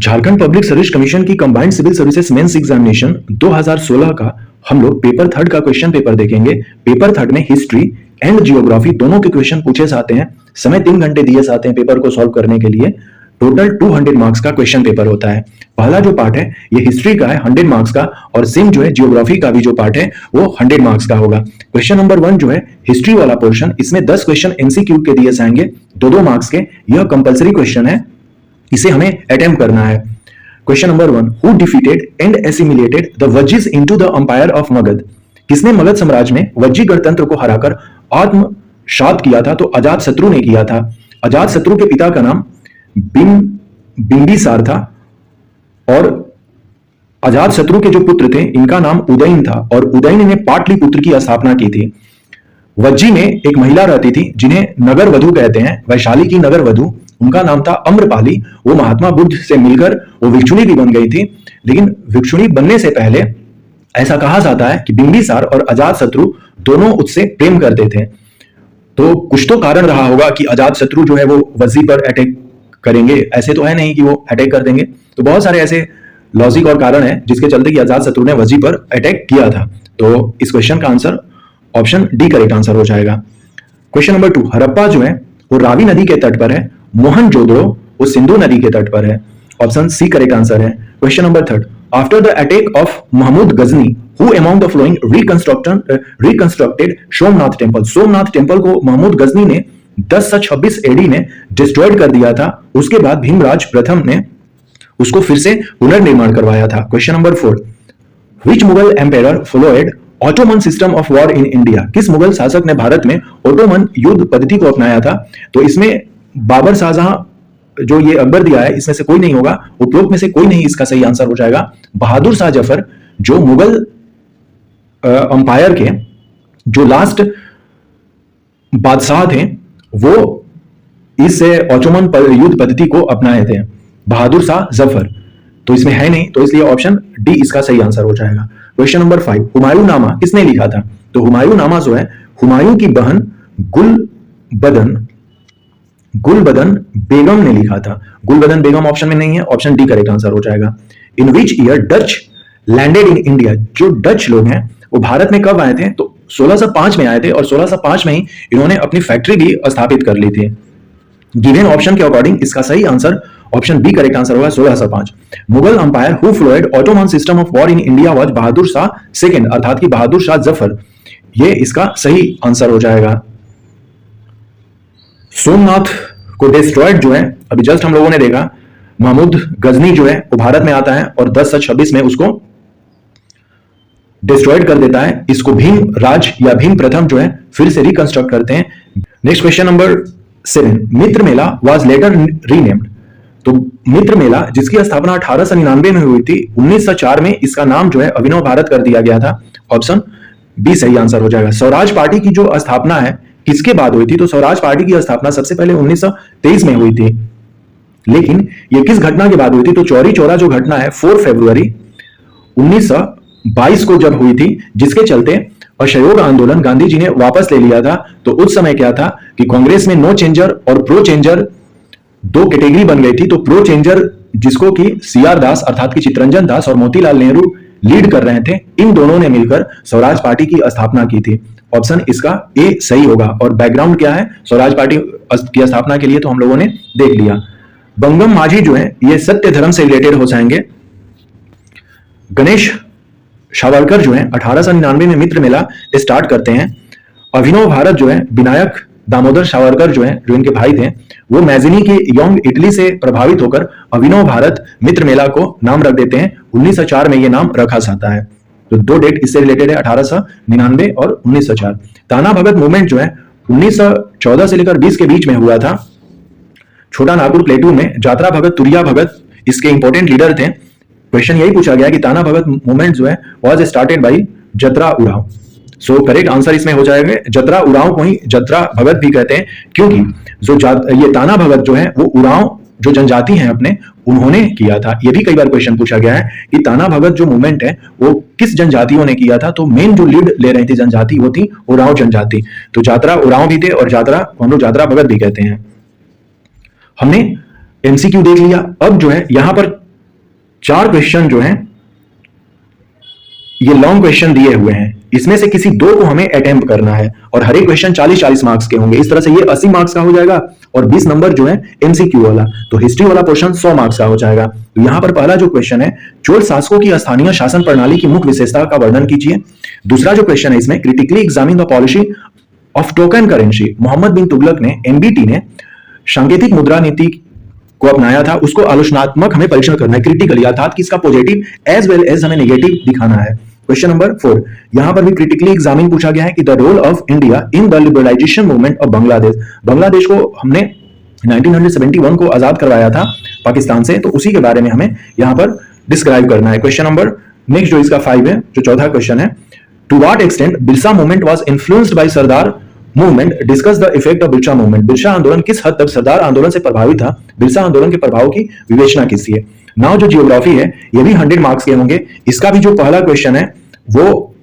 Jharkhand public service commission की combined civil services mains examination 2016 का हम लोग पेपर थर्ड का क्वेश्चन पेपर देखेंगे। पेपर थर्ड में हिस्ट्री एंड जियोग्राफी दोनों के क्वेश्चन पूछे जाते हैं। समय 3 घंटे दिए जाते हैं पेपर को सॉल्व करने के लिए। टोटल 200 मार्क्स का क्वेश्चन पेपर होता है। पहला जो पार्ट है ये हिस्ट्री का है 100 मार्क्स का, और सेम जो है जियोग्राफी का भी जो पार्ट है वो 100 मार्क्स का होगा। क्वेश्चन नंबर 1 जो है हिस्ट्री वाला पोर्शन, इसमें 10 क्वेश्चन एमसीक्यू के दिए जाएंगे 2-2 मार्क्स के। यह कंपलसरी क्वेश्चन है, इसे हमें अटेम्प्ट करना है। Question number 1, who defeated and assimilated the Vajjis into the empire of Magadha? किसने मगध साम्राज्य में वज्जी गणतंत्र को हराकर आत्मसात किया था? तो अजात शत्रु ने किया था। अजात शत्रु के पिता का नाम बिंबिसार था, और अजात शत्रु के जो पुत्र थे इनका नाम उदयन था, और उदयन ने पाटलिपुत्र की स्थापना की थी। वज्जी में एक महिला रहती थी जिन्हें नगर वधु कहते हैं, वैशाली की नगर वधु। उनका नाम था अम्रपाली। वो महात्मा बुद्ध से मिलकर वो भिक्षुणी भी बन गई थी, लेकिन भिक्षुणी बनने से पहले ऐसा कहा जाता है कि बिंबिसार और अजात शत्रु दोनों उससे प्रेम करते थे। तो कुछ तो कारण रहा होगा कि अजात शत्रु जो है वो वज्जी पर अटैक करेंगे। ऐसे तो है नहीं कि वो अटैक कर देंगे। तो बहुत सारे ऐसे लॉजिक और कारण है जिसके चलते कि अजात शत्रु ने वज्जी पर अटैक किया था। तो इस क्वेश्चन का answer option D correct answer हो जाएगा। क्वेश्चन नंबर 2, हड़प्पा जो है वो रावी नदी के तट पर है, मोहनजोदड़ो वो सिंधु नदी के तट पर है। ऑप्शन सी करेक्ट आंसर है। Question number 3, after the attack of Mahmud Ghazni who among the following reconstructed Somnath temple? Somnath temple को महमूद गजनी ने 1026 एडी में डिस्ट्रॉयड कर दिया था। उसके बाद भीमराज प्रथम ने उसको फिर से पुनर्निर्माण करवाया था। Question number 4, which Mughal empire followed Ottoman system of war in India? किस मुगल शासक ने भारत में ऑटोमन युद्ध पद्धति को अपनाया था? तो इसमें बाबर, शाहजहां, जो ये अकबर दिया है, इसमें से कोई नहीं होगा। उपरोक्त में से कोई नहीं इसका सही आंसर हो जाएगा। बहादुर शाह जफर जो मुगल अंपायर के जो लास्ट बादशाह थे वो इस ऑटोमन युद्ध पद्धति को अपनाए थे, बहादुर शाह जफर। तो इसमें है नहीं, तो इसलिए ऑप्शन डी इसका सही आंसर हो जाएगा। क्वेश्चन नंबर 5, हुमायूं नामा किसने लिखा था? तो हुमायूं नामा जो है हुमायूं की बहन गुलबदन बेगम ने लिखा था। गुलबदन बेगम ऑप्शन में नहीं है, ऑप्शन डी करेक्ट आंसर हो जाएगा। In which year Dutch landed in India? जो डच लोग हैं वो भारत में कब आए थे? तो 1605 में आए थे, और 1605 में ही इन्होंने अपनी फैक्ट्री भी स्थापित कर ली थी। गिवन ऑप्शन के अकॉर्डिंग इसका सही answer option B correct answer होगा 1605। Mughal emperor who followed Ottoman system of war in India was Bahadur Shah second, अर्थात कि बहादुर शाह जफर। ये इसका सही आंसर हो जाएगा। सोमनाथ को डिस्ट्रॉयड जो है अभी जस्ट हम लोगों ने देखा, महमूद गजनी जो है वो भारत में आता है और 1026 में उसको डिस्ट्रॉयड कर देता है। इसको भीम राज या भीम प्रथम जो है फिर से रिकंस्ट्रक्ट करते हैं। Next question number 7, Mitra Mela was later renamed? तो मित्र मेला जिसकी स्थापना 1899 में हुई थी, 1904 में इसका नाम जो है अभिनव भारत कर दिया गया था। ऑप्शन बी सही आंसर हो जाएगा। स्वराज पार्टी की जो स्थापना है किसके बाद हुई थी? तो स्वराज पार्टी की स्थापना सबसे पहले 1923 में हुई थी, लेकिन ये किस घटना के बाद हुई थी? तो चौरी चौरा जो घटना है 4 फरवरी 1922 को जब हुई थी, जिसके चलते असहयोग आंदोलन गांधी जी ने वापस ले लिया था। तो उस समय क्या था कि कांग्रेस में नो चेंजर और प्रो चेंजर दो कैटेगरी बन गई थी। तो प्रो चेंजर जिसको कि सीआर दास अर्थात कि चित्तरंजन दास और मोतीलाल नेहरू लीड कर रहे थे, इन दोनों ने मिलकर स्वराज पार्टी की स्थापना की थी। ऑप्शन इसका ए सही होगा। और बैकग्राउंड क्या है स्वराज पार्टी की स्थापना के लिए तो हम लोगों ने देख लिया। बंगम माझी जो है ये सत्य धर्म से रिलेटेड हो जाएंगे। गणेश सावरकर जो है 1899 में मित्र मेला स्टार्ट करते हैं। अभिनव भारत जो है विनायक दामोदर सावरकर जो है, जो इनके भाई थे, वो मैजिनी के यंग इटली से प्रभावित होकर अभिनव भारत मित्र मेला को नाम रख देते हैं। 1904 में ये नाम रखा जाता है। तो 2 डेट इससे रिलेटेड है, 1899 और 1904। ताना भगत मूवमेंट जो है 1914 से लेकर 20 के बीच में हुआ था। छोटा नागपुर प्लेटू में जात्रा भगत, तुरिया भगत इसके इंपॉर्टेंट लीडर थे। क्वेश्चन यही पूछा गया कि ताना भगत मूवमेंट जो है was started by Jatra Oraon. So correct answer इसमें हो जाएगा जतरा उराव को ही जतरा भगत भी कहते हैं, क्योंकि जो ये ताना भगत जो है वो उराव जो जनजाति हैं अपने, उन्होंने किया था। ये भी कई बार क्वेश्चन पूछा गया है कि ताना भगत जो मूवमेंट है वो किस जनजातियों ने किया था। तो मेन जो लीड ले रही थी जनजाति वो थी उराव जनजाति। तो जात्रा उराव भी थे और जात्रा हम लोग जात्रा भगत भी कहते हैं। हमने एमसीक्यू देख लिया। अब जो है यहाँ पर 4 क्वेश्चन जो हैं ये लॉन्ग क्वेश्चन दिए हुए हैं, इसमें से किसी दो को हमें अटेम्प्ट करना है और हर एक क्वेश्चन 40-40 मार्क्स के होंगे। इस तरह से ये 80 मार्क्स का हो जाएगा और 20 नंबर जो है एमसीक्यू वाला, तो हिस्ट्री वाला पोर्शन 100 मार्क्स का हो जाएगा। तो यहां पर पहला जो क्वेश्चन है, चोल शासकों की स्थानीय शासन प्रणाली की मुख्य विशेषता का वर्णन कीजिए। दूसरा जो क्वेश्चन है इसमें, critically examine the policy of token currency. Mohammed bin Tughlaq ने, एमबीटी ने सांकेतिक मुद्रा नीति को अपनाया था, उसको आलोचनात्मक हमें परीक्षण करना है, क्रिटिकली, अर्थात कि इसका पॉजिटिव एज वेल एज हमें नेगेटिव दिखाना है। क्वेश्चन नंबर 4, यहां पर भी क्रिटिकली एग्जामिन पूछा गया है कि the role of India in the liberalisation movement of Bangladesh. Bangladesh को हमने 1971 को आजाद करवाया था पाकिस्तान से, तो उसी के बारे में हमें यहां पर डिस्क्राइब करना है। क्वेश्चन नंबर नेक्स्ट जो इसका 5 है, जो चौथा क्वेश्चन है, to what extent Birsa movement was influenced by Sardar movement, discuss the effect of Birsa movement. Birsa आंदोलन किस हद तक सरदार आंदोलन से प्रभावित था, बिरसा आंदोलन के प्रभाव की विवेचना कीजिए। नाउ जो जियोग्राफी है ये भी 100 मार्क्स के होंगे। इसका भी जो पहला क्वेश्चन है वो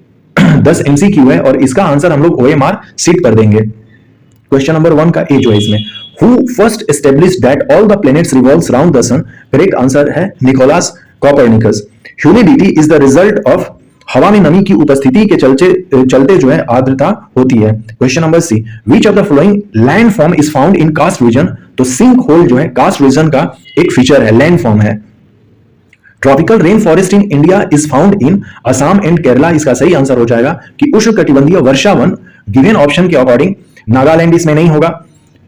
10 एमसीक्यू है और इसका आंसर हम लोग ओएमआर सीट कर देंगे। क्वेश्चन नंबर 1 का ए जो है इसमें, who first established that all the planets revolve around the sun. Correct answer है Nicolaus Copernicus. Humidity is the result of, हवा में नमी की उपस्थिति के चलते जो है आर्द्रता होती है। Question number C, which of the following landform is found in karst region. तो सिंक होल जो है कास्ट रीजन का एक फीचर है, लैंड फॉर्म है। Tropical rainforest in India is found in Assam and Kerala. इसका सही आंसर हो जाएगा कि उष्णकटिबंधीय वर्षा वन, गिवन ऑप्शन के अकॉर्डिंग नागालैंड इसमें नहीं होगा,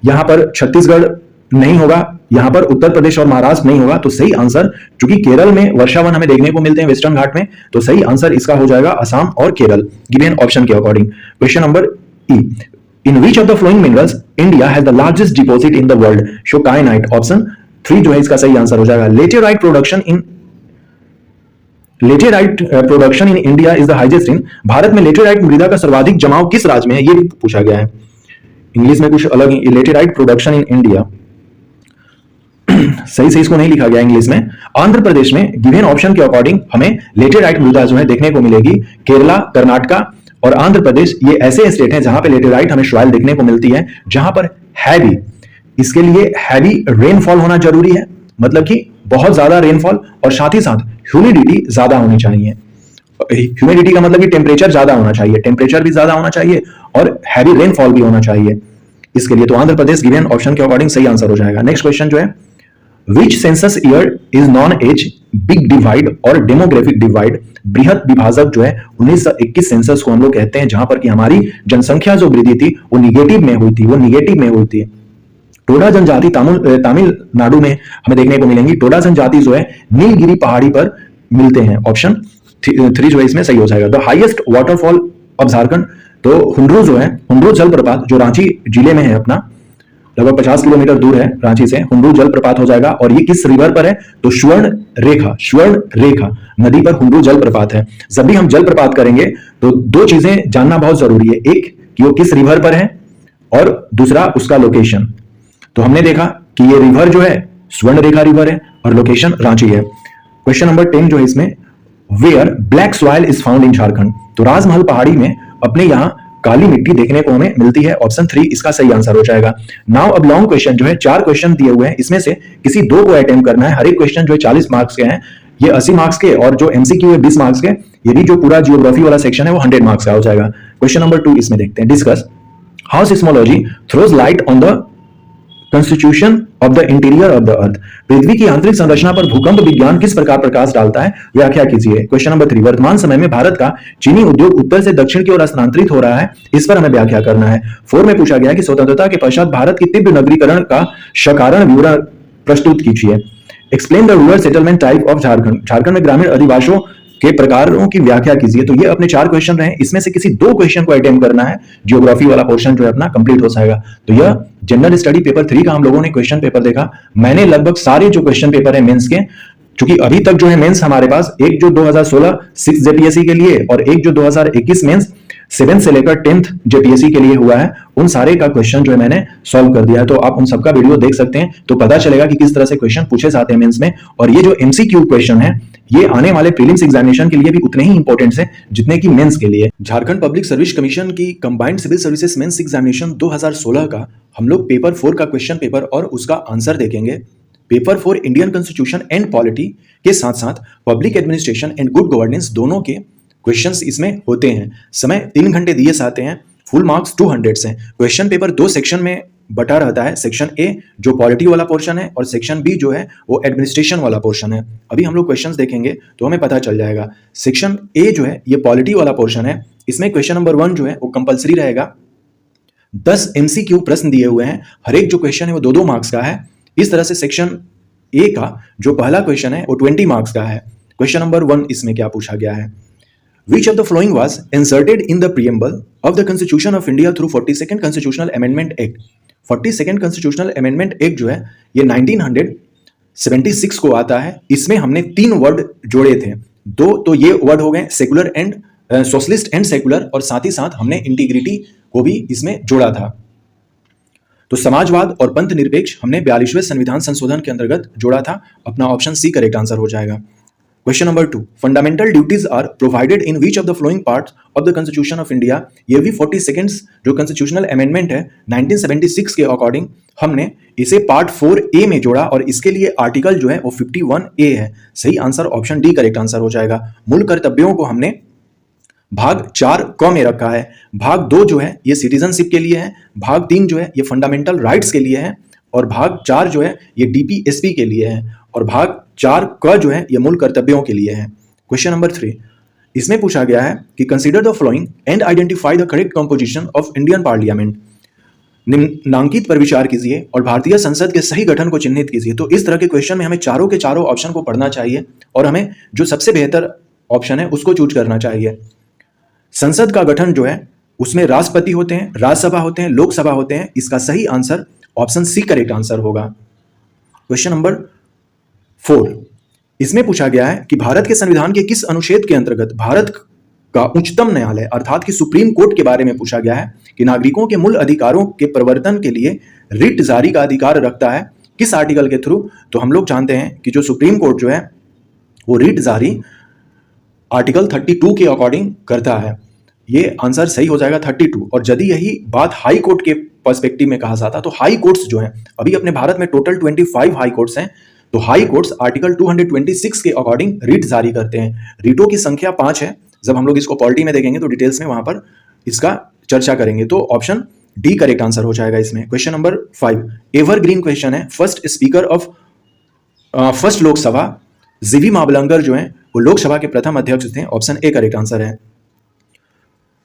यहां पर छत्तीसगढ़ नहीं होगा, यहां पर उत्तर प्रदेश और महाराष्ट्र नहीं होगा, तो सही आंसर, चूंकि केरल में वर्षावन हमें देखने को मिलते हैं वेस्टर्न घाट में, तो सही आंसर इसका हो जाएगा असम और केरल, गिवन ऑप्शन के according. Question number E, in which of the following minerals India has the largest deposit in the world, show kyanite. Option 3 जो है इसका सही आंसर हो जाएगा। Laterite production in India is the highest in, Bharat में laterite मृदा का सर्वाधिक जमाव किस राज्य में है, ये भी पूछा गया है। इंग्लिश में कुछ अलग, लेटेराइट प्रोडक्शन इन इंडिया, सही से इसको नहीं लिखा गया इंग्लिश में। आंध्र प्रदेश में गिवन ऑप्शन के अकॉर्डिंग हमें लेटेराइट मृदा जो है देखने को मिलेगी। केरला, कर्नाटका और आंध्र प्रदेश ये ऐसे स्टेट हैं जहां पे लेटेराइट हमें सॉइल देखने को मिलती है, जहां पर हैवी, इसके लिए हैवी रेनफॉल होना जरूरी है, मतलब कि बहुत ज्यादा रेनफॉल, और साथ ही साथ ह्यूमिडिटी ज्यादा होनी चाहिए। ह्यूमिडिटी का मतलब कि टेम्परेचर ज्यादा होना चाहिए, टेम्परेचर भी ज्यादा होना चाहिए और हैवी रेनफॉल भी होना चाहिए इसके लिए। तो आंध्र प्रदेश गिवन ऑप्शन के अकॉर्डिंग सही आंसर हो जाएगा। नेक्स्ट क्वेश्चन जो है, which census year is known as big divide और डेमोग्राफिक डिवाइड। बृहत विभाजक जो है 1921 सेंसस को हम लोग कहते हैं, जहां पर कि हमारी जनसंख्या जो वृद्धि थी वो निगेटिव में हुई थी। टोडा जनजाति तमिलनाडु में हमें देखने को मिलेंगी। टोडा जनजाति जो है नीलगिरी पहाड़ी पर मिलते हैं। ऑप्शन 3 जो है इसमें सही हो जाएगा। The highest waterfall of Jharkhand, तो हुंड्रू जो है, हुंड्रू जलप्रपात जो रांची जिले में है अपना, लगभग 50 किलोमीटर दूर है रांची से, हुंड्रू जलप्रपात हो जाएगा। और ये किस रिवर पर है, तो स्वर्ण रेखा नदी पर हुंड्रू जलप्रपात है। जब भी हम जलप्रपात करेंगे तो 2 चीजें जानना बहुत जरूरी है, एक कि वो किस रिवर पर है और दूसरा उसका लोकेशन। तो हमने देखा कि ये रिवर जो है स्वर्ण रेखा रिवर है और लोकेशन रांची है। क्वेश्चन नंबर 10 जो है इसमें, where black soil is found in Jharkhand. तो राजमहल पहाड़ी में अपने यहां काली मिट्टी देखने को हमें मिलती है। ऑप्शन 3 इसका सही आंसर हो जाएगा। नाउ अब लॉन्ग क्वेश्चन जो है, 4 क्वेश्चन दिए हुए हैं, इसमें से किसी 2 को अटेम्प्ट करना है। हर एक क्वेश्चन जो है 40 मार्क्स के हैं, ये 80 मार्क्स के, और जो एमसीक्यू है 20 मार्क्स के। ये भी जो पूरा जियोग्राफी वाला सेक्शन है वो 100 मार्क्स का हो जाएगा। क्वेश्चन नंबर 2 इसमें देखते हैं, discuss how seismology throws light on the constitution of the interior of the earth. पृथ्वी की आंतरिक संरचना पर भूकंप विज्ञान किस प्रकार प्रकाश डालता है, व्याख्या कीजिए। क्वेश्चन नंबर 3, वर्तमान समय में भारत का चीनी उद्योग उत्तर से दक्षिण की ओर स्थानांतरित हो रहा है, इस पर हमें व्याख्या करना है। 4 में पूछा गया कि स्वतंत्रता के पश्चात भारत की तीव्र नगरीकरण का सकारण विवरण प्रस्तुत कीजिए। Explain the rural settlement type of Jharkhand. Jharkhand में ग्रामीण अधिवासियों के प्रकारों की व्याख्या कीजिए। तो ये अपने 4 क्वेश्चन रहे, इसमें से किसी 2 क्वेश्चन को अटेम्प्ट करना है, जियोग्राफी वाला पोर्शन जो है अपना कंप्लीट हो जाएगा। तो यह जनरल स्टडी पेपर 3 का हम लोगों ने क्वेश्चन पेपर देखा। मैंने लगभग सारे जो क्वेश्चन पेपर है मेंस के, क्योंकि अभी तक जो है मेंस हमारे पास एक जो 2016 6 जेपीएससी के लिए और एक जो 2021 मेंस 7th से लेकर 10th जेपीएससी के लिए हुआ है, उन सारे का क्वेश्चन जो है मैंने सॉल्व कर दिया है। तो आप उन सबका वीडियो देख सकते हैं, तो पता चलेगा कि किस तरह से क्वेश्चन पूछे जाते हैं मेंस में। और ये जो एमसीक्यू क्वेश्चन है ये आने वाले प्रीलिम्स एग्जामिनेशन के लिए भी उतने ही इंपॉर्टेंट है जितने की मेंस के लिए। झारखंड पब्लिक सर्विस कमीशन की combined civil services mains examination 2016 का हम लोग पेपर 4 का क्वेश्चन पेपर और उसका आंसर देखेंगे। Paper for Indian constitution and polity के साथ साथ public administration and good governance दोनों के क्वेश्चंस इसमें होते हैं। समय 3 घंटे दिए जाते हैं, फुल मार्क्स 200 हैं। क्वेश्चन पेपर 2 सेक्शन में बटा रहता है, सेक्शन ए जो पॉलिटी वाला पोर्शन है और सेक्शन बी जो है वो एडमिनिस्ट्रेशन वाला पोर्शन है। अभी हम लोग क्वेश्चंस देखेंगे तो हमें पता चल जाएगा। सेक्शन ए जो है ये पॉलिटी वाला पोर्शन है, इसमें क्वेश्चन नंबर 1 जो है वो कंपलसरी रहेगा। 10 MCQ प्रश्न दिए हुए हैं, हर एक जो क्वेश्चन है वो 2-2 मार्क्स का है। इस तरह से सेक्शन ए का जो पहला क्वेश्चन है वो 20 मार्क्स का है। क्वेश्चन नंबर 1 इसमें क्या पूछा गया है, Which of the following was inserted in the preamble of the Constitution of India through 42nd Constitutional Amendment Act? 42nd Constitutional Amendment Act जो है ये 1976 को आता है। इसमें हमने 3 वर्ड जोड़े थे, 2 तो ये वर्ड हो गए secular and socialist and secular, और साथ ही साथ हमने इंटीग्रिटी को भी इसमें जोड़ा था। तो समाजवाद और पंथ निरपेक्ष हमने 42वें संविधान संशोधन के अंतर्गत जोड़ा था। अपना ऑप्शन सी करेक्ट आंसर हो जाएगा। Question number 2, fundamental duties are provided in which of the following parts of the constitution of India. ये भी 42nd जो कॉन्स्टिट्यूशनल अमेंडमेंट है 1976 के अकॉर्डिंग हमने इसे पार्ट 4A में जोड़ा और इसके लिए आर्टिकल जो है वो 51A है। सही answer option D correct answer हो जाएगा। मूल कर्तव्यों को हमने भाग 4 क में रखा है। भाग 2 जो है ये सिटीजनशिप के लिए है, भाग 3 जो है ये फंडामेंटल राइट्स के लिए है, और भाग 4 जो है ये DPSP के लिए है, और भाग 4 क जो है ये मूल कर्तव्यों के लिए है। क्वेश्चन नंबर 3, इसमें पूछा गया है कि consider the following and identify the correct composition of Indian parliament. निम्नांकित पर विचार कीजिए और भारतीय संसद के सही गठन को चिन्हित कीजिए। तो इस तरह के क्वेश्चन में हमें चारों के चारों ऑप्शन को पढ़ना चाहिए और हमें जो सबसे बेहतर ऑप्शन है उसको चूज करना चाहिए। संसद का गठन जो है उसमें राष्ट्रपति होते हैं, राज्यसभा होते हैं, लोकसभा होते हैं। इसका सही answer option C correct answer होगा। क्वेश्चन नंबर 4, इसमें पूछा गया है कि भारत के संविधान के किस अनुच्छेद के अंतर्गत भारत का उच्चतम न्यायालय अर्थात कि सुप्रीम कोर्ट के बारे में पूछा गया है कि नागरिकों के मूल अधिकारों के प्रवर्तन के लिए रिट जारी का अधिकार रखता है, किस आर्टिकल के थ्रू। तो हम लोग जानते हैं कि जो सुप्रीम कोर्ट जो है वो रिट जारी आर्टिकल 32 के अकॉर्डिंग करता है। ये आंसर सही हो जाएगा 32। और यदि यही बात हाई कोर्ट के पर्सपेक्टिव में कहा जाता तो हाई कोर्ट्स जो हैं अभी अपने भारत में टोटल 25 हाई कोर्ट्स हैं, तो हाई कोर्ट्स आर्टिकल 226 के अकॉर्डिंग रिट जारी करते हैं। रिटों की संख्या 5 है। जब हम लोग इसको पॉलिटी में देखेंगे तो डिटेल्स में वहां पर इसका चर्चा करेंगे। तो ऑप्शन डी करेक्ट आंसर हो जाएगा इसमें। क्वेश्चन नंबर 5 एवरग्रीन क्वेश्चन है। First speaker of first Lok Sabha जीवी मावलंकर जो है वो लोकसभा के प्रथम अध्यक्ष थे। ऑप्शन ए करेक्ट आंसर है।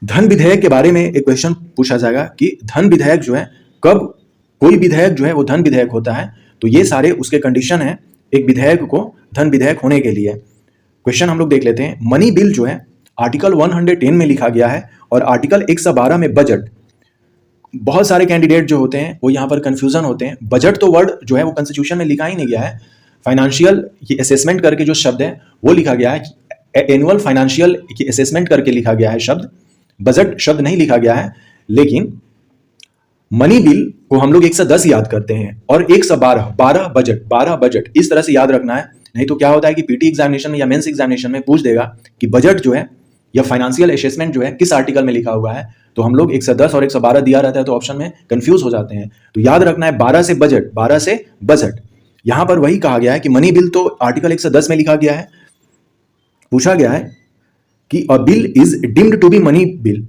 धन विधेयक के बारे में एक क्वेश्चन पूछा जाएगा कि धन विधेयक जो है कब कोई विधेयक जो है वो धन विधेयक होता है। तो ये सारे उसके कंडीशन है एक विधेयक को धन विधेयक होने के लिए। क्वेश्चन हम लोग देख लेते हैं। मनी बिल जो है आर्टिकल 110 में लिखा गया है और आर्टिकल 112 में बजट। बहुत सारे कैंडिडेट जो होते हैं वो यहाँ पर कंफ्यूजन होते हैं। बजट तो वर्ड जो है वो कॉन्स्टिट्यूशन में लिखा ही नहीं गया है। फाइनेंशियल असेसमेंट करके जो शब्द है वो लिखा गया है, एनुअल फाइनेंशियल असेसमेंट करके लिखा गया है शब्द, बजट शब्द नहीं लिखा गया है। लेकिन मनी बिल को हम लोग 110 याद करते हैं और 112 12 बजट इस तरह से याद रखना है। नहीं तो क्या होता है कि पीटी एग्जामिनेशन में या मेंस एग्जामिनेशन में पूछ देगा कि बजट जो है या फाइनेंशियल असेसमेंट जो है किस आर्टिकल में लिखा हुआ है। तो हम लोग 110 और 112 दिया रहता है तो ऑप्शन में कंफ्यूज हो जाते हैं। तो याद रखना है 12 से बजट, 12 से बजट। यहां पर वही कहा गया है कि मनी बिल तो आर्टिकल 110 में लिखा गया है। पूछा गया है कि a bill is deemed to be money bill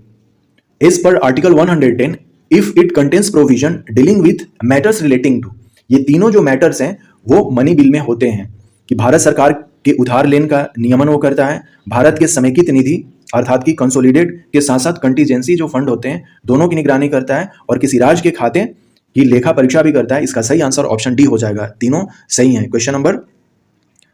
as per article 110 if it contains provision dealing with matters relating to. ये तीनों जो मैटर्स हैं वो मनी बिल में होते हैं कि भारत सरकार के उधार लेन का नियमन वो करता है, भारत के समेकित निधि अर्थात की कंसोलिडेट के साथ साथ कंटीजेंसी जो फंड होते हैं दोनों की निगरानी करता है, और किसी राज्य के खाते की लेखा परीक्षा भी करता है। इसका सही आंसर ऑप्शन डी हो जाएगा। तीनों सही हैं। Question number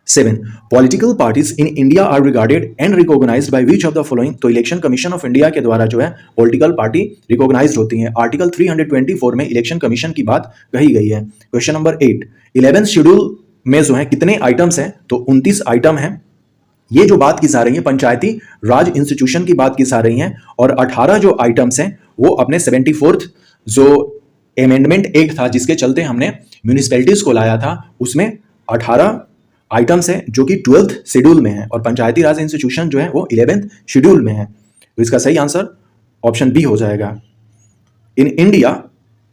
7 political parties in India are regarded and recognised by which of the following. तो इलेक्शन कमीशन ऑफ इंडिया के द्वारा जो है पॉलिटिकल पार्टी रिकॉग्नाइज्ड होती हैं। आर्टिकल 324 में इलेक्शन कमीशन की बात कही गई है। क्वेश्चन नंबर 8 11th शेड्यूल में जो है कितने आइटम्स हैं। तो 29 आइटम हैं। ये जो बात की जा रही है पंचायती राज इंस्टीट्यूशन की बात की जा रही है, और 18 जो आइटम्स हैं वो अपने 74th जो अमेंडमेंट एक्ट था जिसके चलते हमने म्यूनिसिपैलिटीज को लाया था उसमें 18 आइटम्स हैं जो कि 12th शेड्यूल में है, और पंचायती राज इंस्टीट्यूशन जो है वो 11th शेड्यूल में है। तो इसका सही आंसर ऑप्शन बी हो जाएगा। In India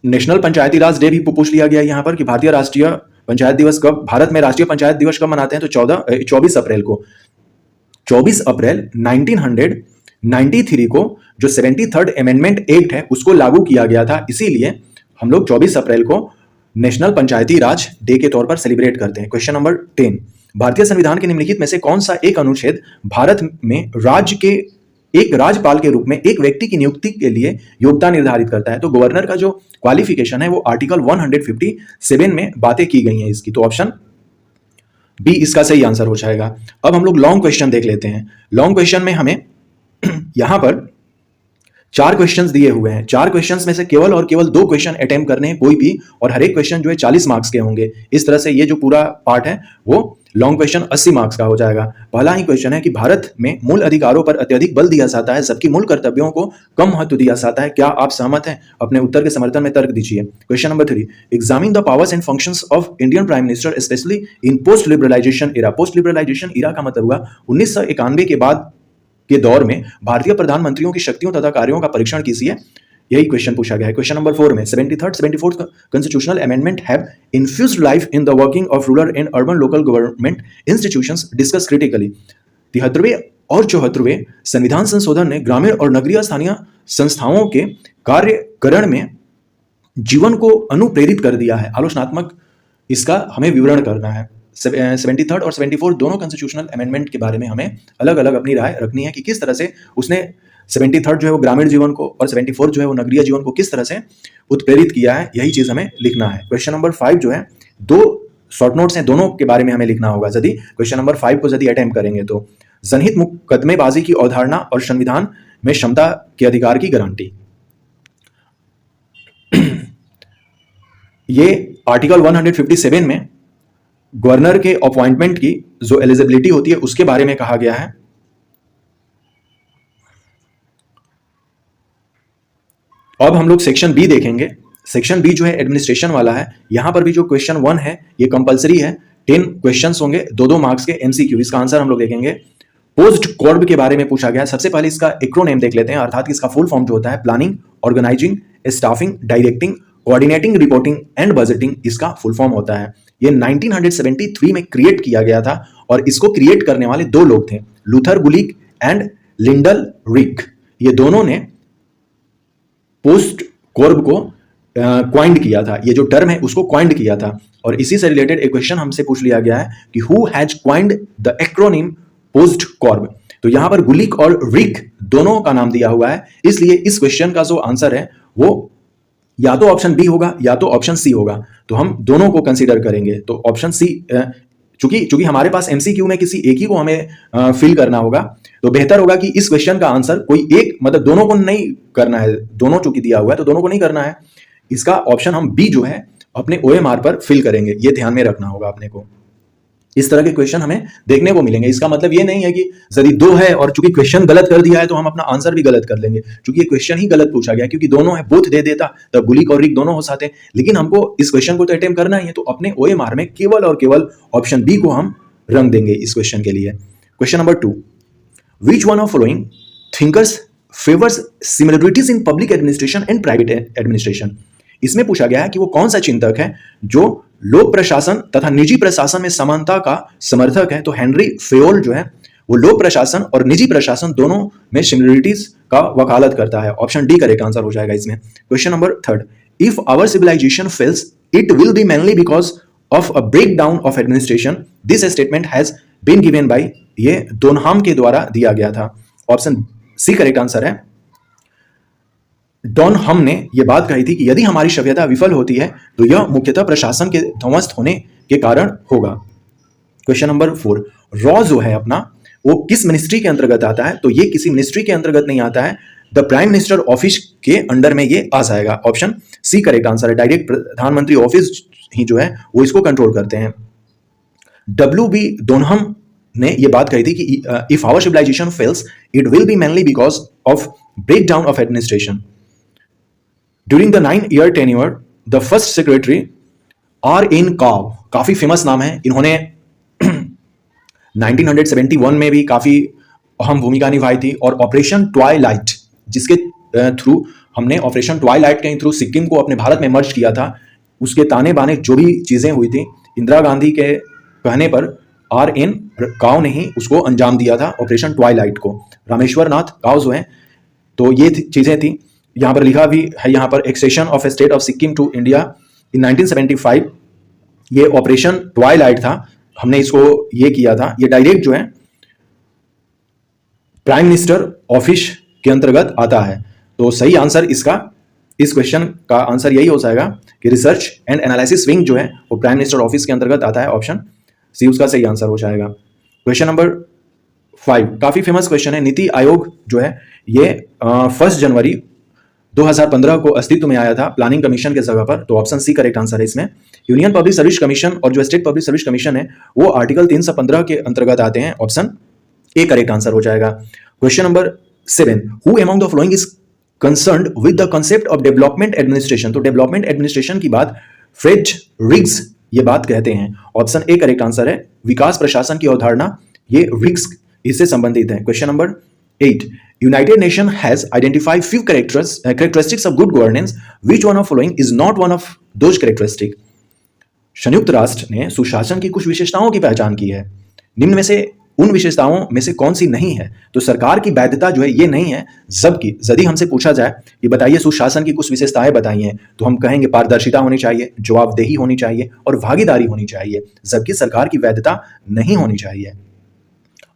national Panchayati Raj day भी पूछ लिया गया यहाँ पर कि भारतीय राष्ट्रीय पंचायत दिवस कब, भारत में राष्ट्रीय पंचायत दिवस कब मनाते हैं? तो 24 अप्रैल को। 24 अप्रैल 1993 को जो 73rd अमेंडमेंट एक्ट है उसको लागू किया गया था, इसीलिए हम लोग 24 अप्रैल को नेशनल पंचायती राज डे के तौर पर सेलिब्रेट करते हैं। क्वेश्चन नंबर 10, भारतीय संविधान के निम्नलिखित में से कौन सा एक अनुच्छेद भारत में राज्य के एक राज्यपाल के रूप में एक व्यक्ति की नियुक्ति के लिए योग्यता निर्धारित करता है? तो गवर्नर का जो क्वालिफिकेशन है वो आर्टिकल 157 में बातें की गई हैं इसकी, तो ऑप्शन बी इसका सही आंसर हो जाएगा। अब हम लोग लॉन्ग क्वेश्चन देख लेते हैं। लॉन्ग क्वेश्चन में हमें यहां पर 4 क्वेश्चंस दिए हुए हैं। 4 क्वेश्चंस में से केवल और केवल 2 क्वेश्चन अटेम्प्ट करने हैं कोई भी, और हर एक क्वेश्चन जो है 40 मार्क्स के होंगे। इस तरह से ये जो पूरा पार्ट है वो लॉन्ग क्वेश्चन 80 मार्क्स का हो जाएगा। पहला ही क्वेश्चन है कि भारत में मूल अधिकारों पर अत्यधिक बल दिया जाता है जबकि मूल कर्तव्यों को कम महत्व दिया जाता है, क्या आप सहमत हैं? अपने उत्तर के समर्थन में तर्क दीजिए। Question number 3, examine the powers and functions of Indian prime minister specially in post liberalisation era. Post liberalisation era का मतलब हुआ 1991 के बाद के दौर में भारतीय प्रधानमंत्रियों की शक्तियों तथा कार्यों का परीक्षण कीजिए, यही क्वेश्चन पूछा गया है। क्वेश्चन नंबर 4 में 73rd 74th constitutional amendment have infused life in the working of rural and urban local government institutions, discuss critically. 73वें और 74वें संविधान संशोधन ने ग्रामीण और नगरीय स्थानीय संस्थाओं के कार्यकरण में जीवन को अनुप्रेरित कर दिया है। आलोचनात्मक इसका हमें विवरण करना है। 73rd और 74 दोनों कॉन्स्टिट्यूशनल अमेंडमेंट के बारे में हमें अलग अलग अपनी राय रखनी है कि किस तरह से उसने 73rd जो है वो ग्रामीण जीवन को और 74 जो है वो नगरीय जीवन को किस तरह से उत्प्रेरित किया है, यही चीज हमें लिखना है। क्वेश्चन नंबर 5 जो है 2 शॉर्ट नोट्स हैं, दोनों के बारे में हमें लिखना होगा। यदि क्वेश्चन नंबर 5 को यदि अटेम्प्ट करेंगे तो जनहित मुकदमेबाजी की अवधारणा और संविधान में क्षमता के अधिकार की गारंटी, ये आर्टिकल 157 में गवर्नर के अपॉइंटमेंट की जो एलिजिबिलिटी होती है उसके बारे में कहा गया है। अब हम लोग सेक्शन बी देखेंगे। सेक्शन बी जो है एडमिनिस्ट्रेशन वाला है। यहां पर भी जो क्वेश्चन 1 है ये कंपलसरी है, 10 क्वेश्चंस होंगे, 2-2 मार्क्स के एमसीक्यू। इसका आंसर हम लोग देखेंगे। पोस्ट कॉर्ब के बारे में पूछा गया। सबसे पहले इसका एक्रोनेम देख लेते हैं, अर्थात इसका फुल फॉर्म जो होता है planning, organising, staffing, directing, coordinating, reporting and budgeting, इसका फुल फॉर्म होता है। ये 1973 में क्रिएट किया गया था और इसको क्रिएट करने वाले 2 लोग थे, लूथर गुलिक एंड लिंडल रिक। ये दोनों ने पोस्ट कॉर्ब को क्वाइंड किया था, ये जो टर्म है उसको क्वाइंड किया था। और इसी से रिलेटेड एक क्वेश्चन हमसे पूछ लिया गया है कि who has coined the acronym POSDCORB. तो यहां पर गुलिक और रिक दोनों का नाम दिया हुआ है, इसलिए इस क्वेश्चन का जो आंसर है वो या तो ऑप्शन बी होगा या तो ऑप्शन सी होगा। तो हम दोनों को कंसीडर करेंगे। तो ऑप्शन सी, चूंकि हमारे पास एमसीक्यू में किसी एक ही को हमें फिल करना होगा, तो बेहतर होगा कि इस क्वेश्चन का आंसर कोई एक, मतलब दोनों को नहीं करना है, दोनों चूंकि दिया हुआ है तो दोनों को नहीं करना है। इसका ऑप्शन हम बी जो है अपने ओएमआर पर फिल करेंगे, ये ध्यान में रखना होगा अपने को। इस तरह के क्वेश्चन हमें देखने को मिलेंगे। इसका मतलब ये नहीं है कि यदि 2 है और चूंकि क्वेश्चन गलत कर दिया है तो हम अपना आंसर भी गलत कर लेंगे, क्योंकि ये क्वेश्चन ही गलत पूछा गया, क्योंकि दोनों है, बोथ दे देता तब गुलिक और रिक दोनों हो जाते। लेकिन हमको इस क्वेश्चन को तो अटेम्प्ट करना ही है, तो अपने ओएमआर में केवल और केवल ऑप्शन बी को हम रंग देंगे इस क्वेश्चन के लिए। Question number 2, which one of following thinkers favours similarities in public administration and private administration. इसमें पूछा गया है कि वो कौन सा चिंतक है जो लोक प्रशासन तथा निजी प्रशासन में समानता का समर्थक है। तो हेनरी फेयोल जो है वो लोक प्रशासन और निजी प्रशासन दोनों में सिमिलरिटीज का वकालत करता है। ऑप्शन डी करेक्ट आंसर हो जाएगा इसमें। Question number 3, if our civilisation fails it will be mainly because of a breakdown of administration, this statement has been given by, ये डोनहाम के द्वारा दिया गया था। ऑप्शन सी करेक्ट आंसर है। डॉनहम ने यह बात कही थी कि यदि हमारी सभ्यता विफल होती है तो यह मुख्यतः प्रशासन के ध्वस्त होने के कारण होगा। क्वेश्चन नंबर 4, रॉ जो है अपना वो किस मिनिस्ट्री के अंतर्गत आता है। तो ये किसी मिनिस्ट्री के अंतर्गत नहीं आता है, द प्राइम मिनिस्टर ऑफिस के अंडर में ये आ जाएगा। ऑप्शन सी करेक्ट आंसर है। डायरेक्ट प्रधानमंत्री ऑफिस ही जो है वो इसको कंट्रोल करते हैं। W.B. डोनहम ने यह बात कही थी कि if our civilisation fails it will be mainly because of breakdown of administration. During the 9-year tenure, the first secretary R.N. Cow, काफी फेमस नाम है, इन्होंने 1971 में भी काफी अहम भूमिका निभाई थी। और ऑपरेशन ट्वाइलाइट, जिसके थ्रू हमने ऑपरेशन ट्वाइलाइट के थ्रू सिक्किम को अपने भारत में मर्ज किया था, उसके ताने बाने जो भी चीजें हुई थी इंदिरा गांधी के कहने पर RN काव ने ही उसको अंजाम दिया था, ऑपरेशन ट्वाइलाइट को। रामेश्वर नाथ काव जो है, तो ये चीजें थी। यहाँ पर लिखा भी है, यहाँ पर accession of a state of Sikkim to India in 1975, ये ऑपरेशन ट्वाइलाइट था, हमने इसको ये किया था। ये डायरेक्ट जो है प्राइम मिनिस्टर ऑफिस के अंतर्गत आता है। तो सही आंसर इसका, इस क्वेश्चन का आंसर यही हो जाएगा कि रिसर्च एंड एनालिसिस विंग जो है वो प्राइम मिनिस्टर ऑफिस के अंतर्गत आता है। ऑप्शन सी उसका सही आंसर हो जाएगा। क्वेश्चन नंबर 5 काफी फेमस क्वेश्चन है। नीति आयोग जो है ये 1 जनवरी 2015 को अस्तित्व में आया था प्लानिंग कमीशन के जगह पर। तो ऑप्शन सी करेक्ट आंसर है इसमें। यूनियन पब्लिक सर्विस कमीशन और जो स्टेट पब्लिक सर्विस कमीशन है वो आर्टिकल 315 के अंतर्गत आते हैं। ऑप्शन ए करेक्ट आंसर हो जाएगा। Question number 7 who among the following is concerned with the concept of development administration. तो डेवलपमेंट एडमिनिस्ट्रेशन की बात फ्रेड रिग्स ये बात कहते हैं। ऑप्शन ए करेक्ट आंसर है। विकास प्रशासन की अवधारणा ये रिग्स इससे संबंधित है। Question number 8 United nation has identified few characteristics of good governance, which one of following is not one of those characteristics। संयुक्त राष्ट्र ने सुशासन की कुछ विशेषताओं की पहचान की है, निम्न में से उन विशेषताओं में से कौन सी नहीं है। तो सरकार की वैधता जो है ये नहीं है, जबकि यदि हमसे पूछा जाए ये बताइए सुशासन की कुछ विशेषताएं बताइए, तो हम कहेंगे पारदर्शिता होनी चाहिए, जवाबदेही होनी चाहिए और भागीदारी होनी चाहिए, जबकि सरकार की वैधता नहीं होनी चाहिए।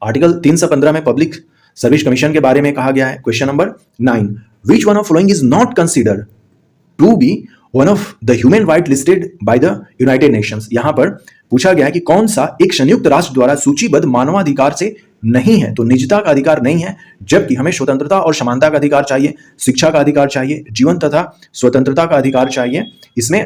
आर्टिकल 315 में पब्लिक सर्विस कमीशन के बारे में कहा गया है। Question number 9 which one of following is not considered to be one of the human right listed by the United Nations. यहां पर पूछा गया है कि कौन सा एक संयुक्त राष्ट्र द्वारा सूचीबद्ध मानवाधिकार से नहीं है। तो निजता का अधिकार नहीं है, जबकि हमें स्वतंत्रता और समानता का अधिकार चाहिए, शिक्षा का अधिकार चाहिए, जीवन तथा स्वतंत्रता का अधिकार चाहिए। इसमें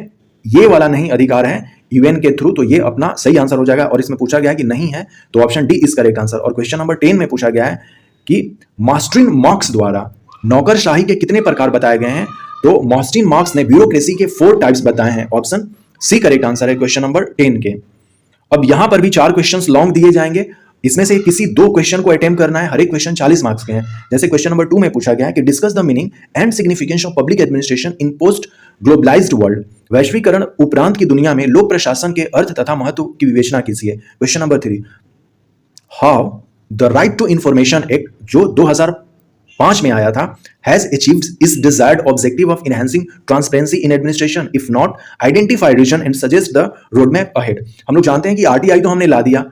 ये वाला नहीं अधिकार है यूएन के थ्रू, तो ये अपना सही आंसर हो जाएगा। और इसमें पूछा गया है कि नहीं है, तो option D is correct answer. और क्वेश्चन नंबर 10 में पूछा गया है कि मास्टरिन मार्क्स द्वारा नौकरशाही के कितने प्रकार बताए गए हैं। तो मास्टरिन मार्क्स ने ब्यूरोक्रेसी के 4 टाइप्स बताए हैं। ऑप्शन सी करेक्ट आंसर है क्वेश्चन नंबर 10 के। अब यहां पर भी 4 क्वेश्चंस लॉन्ग दिए जाएंगे, इसमें से किसी 2 क्वेश्चन को अटेम्प्ट करना है। हर एक क्वेश्चन 40 मार्क्स के हैं। जैसे क्वेश्चन नंबर 2 में पूछा गया है कि discuss the meaning and significance of public administration in post globalised world. वैश्वीकरण उपरांत की दुनिया में लोक प्रशासन के अर्थ तथा महत्व की विवेचना कीजिए। Question number 3 how the right to information act जो 2005 में आया था has achieved its desired objective of enhancing transparency in administration if not identify reason and suggest the road map ahead. हम लोग जानते हैं कि आरटीआई तो हमने ला दिया,